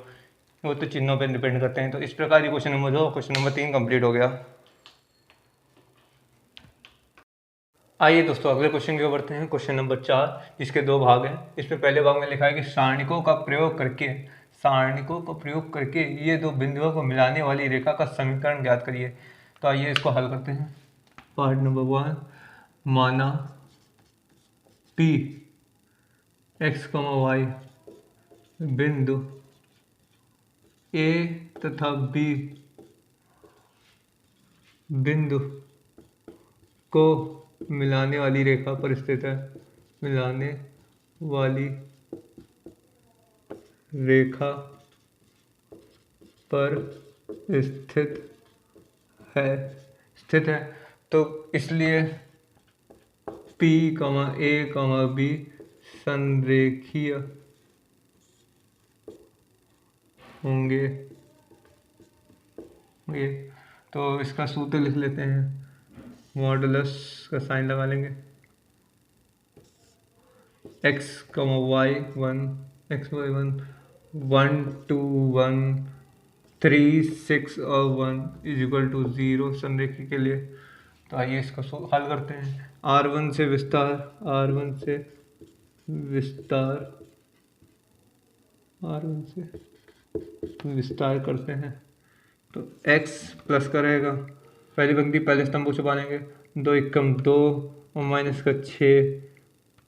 वो तो चिन्हों पर डिपेंड करते हैं। तो इस प्रकार ये question number 2 question number 3 complete हो गया। आइए दोस्तों अगले क्वेश्चन की ओर बढ़ते हैं। क्वेश्चन नंबर 4, जिसके दो भाग हैं। इसमें पहले भाग में लिखा है कि सारणिकों का प्रयोग करके ये दो बिंदुओं को मिलाने वाली रेखा का समीकरण ज्ञात करिए। तो आइए इसको हल करते हैं। पार्ट नंबर 1, माना P x, y बिंदु A तथा B बिंदु को मिलाने वाली रेखा पर स्थित है। मिलाने वाली रेखा पर स्थित है तो इसलिए P, A, B संरेखीय होंगे। तो इसका सूत्र लिख लेते हैं। मॉडुलस का साइन लगा लेंगे। x, y 1, x, y 1, 1, 2, 1, 3, 6 और 1 इज इक्वल टू 0 संरेखी के लिए। तो आइए इसका हल करते हैं। R1 से विस्तार करते हैं तो x प्लस का रहेगा। पहली पंक्ति पहले स्तंभ को छुपा लेंगे। 2 एकम 2 और माइनस का 6,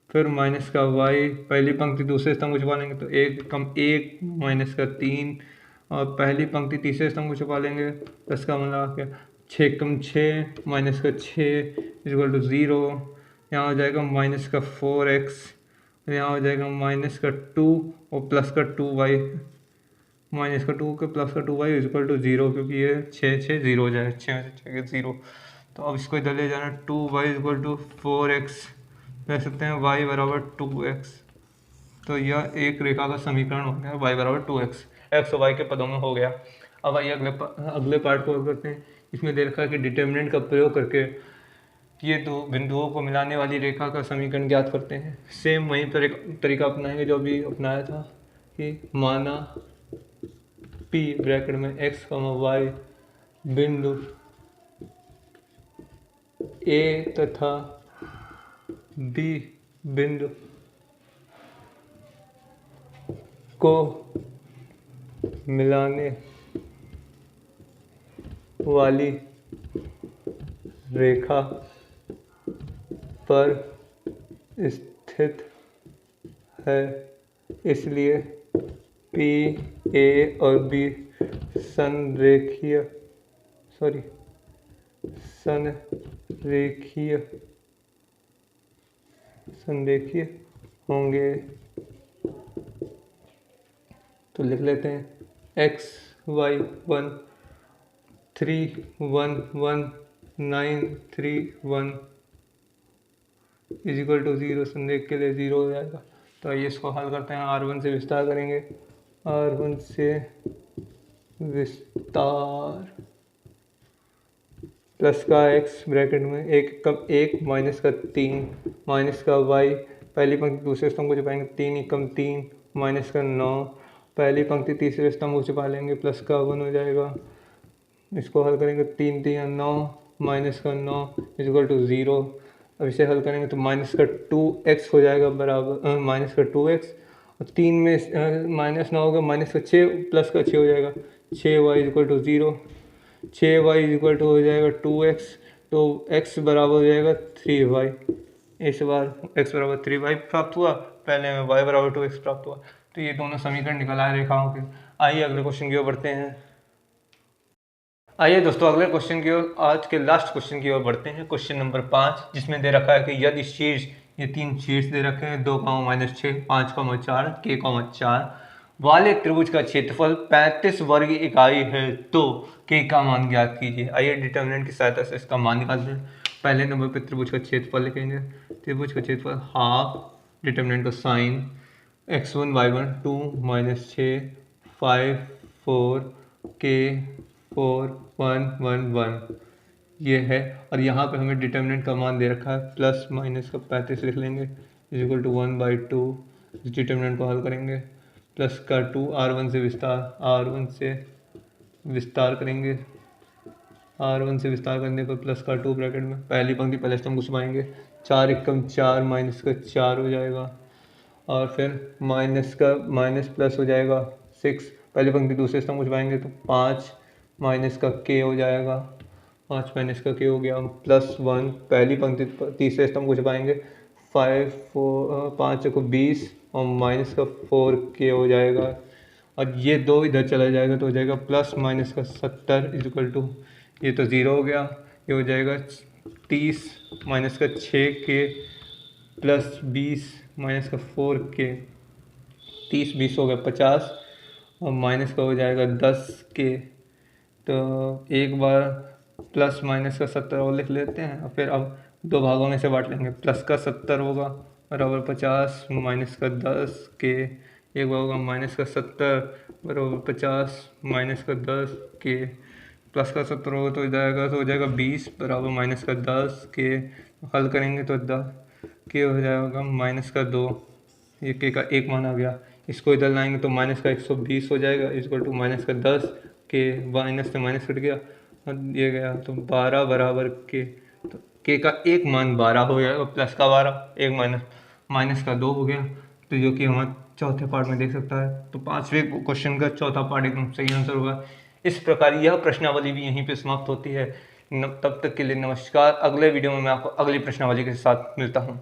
फिर माइनस का y, पहली पंक्ति दूसरे स्तंभ को छुपा लेंगे तो 1 एकम 1 माइनस का 3, और पहली पंक्ति तीसरे स्तंभ को छुपा लेंगे। प्लस का मतलब क्या, 6 एकम 6 माइनस का 6 इक्वल टू 0। यहाँ हो जाएगा माइनस का 4x, यहाँ हो जाएगा माइनस का 2 और प्लस का 2y, माइनस का 2 के प्लस का 2y इक्वल टू 0, क्योंकि ये 6 0 हो जाए, 6 0। तो अब इसको इधर ले जाना। 2y इक्वल टू 4x, कह सकते हैं y बराबर 2x। तो यह एक रेखा का समीकरण हो गया, y बराबर 2x, x और y के पदों में हो गया। अब आइए अगले पार्ट को करते हैं। इसमें दे रखा है कि डिटर्मिनेंट का प्रयोग करके ये दो बिंदुओं को मिलाने वाली रेखा का समीकरण ज्ञात करते हैं। सेम वही तरीका अपनाएंगे जो अभी अपनाया था कि माना P ब्रैकेट में x, y बिंदु A तथा B बिंदु को मिलाने वाली रेखा पर स्थित है, इसलिए P, A और B संरेखीय होंगे। तो लिख लेते हैं x, y 1, 3, 1, 1, 9, 3, 1 is equal to 0 संरेख के लिए 0 हो जाएगा। तो आइए इसको हल करते हैं। R1 से विस्तार करेंगे। R1 से विस्तार प्लस का x ब्रैकेट में 1 माइनस का 3 माइनस का y, पहली पंक्ति दूसरे स्तंभ को छुपाएंगे। 3 एकम 3 माइनस का 9, पहली पंक्ति तीसरे स्तंभ को छुपा लेंगे। प्लस का 1 हो जाएगा। इसको हल करेंगे। 3 3 9 माइनस का 9 इक्वल टू 0। अब इसे हल करेंगे तो माइनस का 2x हो जाएगा बराबर माइनस का 2x, और 3 में माइनस ना होगा, माइनस का 6 प्लस का 6 हो जाएगा। 6y equal to 0, 6y equal to हो जाएगा 2x, तो x बराबर हो जाएगा 3y। इस बार x बराबर 3y प्राप्त हुआ, पहले में y बराबर 2x प्राप्त हुआ। तो ये दोनों समीकरण निकल आए रेखाओं के। आइए अगले क्वेश्चन की ओर बढ़ते हैं। आइए दोस्तों अगले क्वेश्चन की ओर, आज के लास्ट क्वेश्चन की ओर बढ़ते हैं। क्वेश्चन नंबर 5, जिसमें दे रखा है कि यदि शीर्ष, ये 3 शीर्ष दे रखे हैं, 2, -6, 5, 4, k, 4 वाले त्रिभुज का क्षेत्रफल 35 वर्ग इकाई है तो k का मान ज्ञात कीजिए। आइए डिटर्मिनेंट की सहायता से इसका मान निकालते हैं। पहले नंबर पर त्रिभुज का क्षेत्रफल लिखेंगे। त्रिभुज का क्षेत्रफल हाफ, डिटर्मिनेंट का साइन, x1 y1 2 -6 5 4 k 4 1 1 1 ये है। और यहाँ पे हमें डिटर्मिनेंट का मान दे रखा है प्लस माइनस का 35 लिख लेंगे इज इक्वल टू 1/2। इस डिटर्मिनेंट को हल करेंगे। प्लस का 2, R1 से विस्तार करेंगे। R1 से विस्तार करने पर प्लस का 2 ब्रैकेट में पहली पंक्ति पहले स्तंभ को छुपाएंगे। 4 एकम 4 माइनस का 4 हो जाएगा, और फिर माइनस का माइनस प्लस हो जाएगा 6, पहली पंक्ति दूसरे स्तंभ को छुपाएंगे तो 5 माइनस का के हो जाएगा, 5 माइनस का के हो गया, प्लस 1 पहली पंक्ति तीसरे स्तंभ को छुपाएंगे 5 4 5 को 20 और माइनस का 4 के हो जाएगा, और ये 2 इधर चला जाएगा तो हो जाएगा प्लस माइनस का 70 इक्वल टू, ये तो ज़ीरो हो गया, ये हो जाएगा 30 माइनस का 6 के प्लस 20 माइनस का 4 के, 30 20 हो गया 50, और माइनस का हो जाएगा 10 के। तो एक बार प्लस माइनस का 70 और लिख लेते हैं, और फिर अब दो भागों में से बांट लेंगे, प्लस का 70 होगा बराबर 50 माइनस का 10 के, एक बार होगा माइनस का 70 बराबर 50 माइनस का 10 के, प्लस का 70 होगा तो हो जाएगा 20 बराबर माइनस का 10 के, हल करेंगे तो 10 के हो जाएगा माइनस का 2, ये के का एक मान आ गया, इसको इधर लाएंगे तो माइनस का 120 हो जाएगा इक्वल टू माइनस का 10 के, माइनस से माइनस कट गया और ये गया तो 12 बराबर के, तो के का एक मान 12 हो गया, प्लस का 12 एक माइनस माइनस का 2 हो गया, तो जो कि हमारे चौथे पार्ट में देख सकता है। तो पांचवें क्वेश्चन का चौथा पार्ट एकदम सही आंसर होगा। इस प्रकार यह प्रश्नावली भी यहीं पे समाप्त होती है। तब तक के लिए नमस्कार। अगले वीडियो में मैं आपको अगली प्रश्नावली के साथ मिलता हूँ।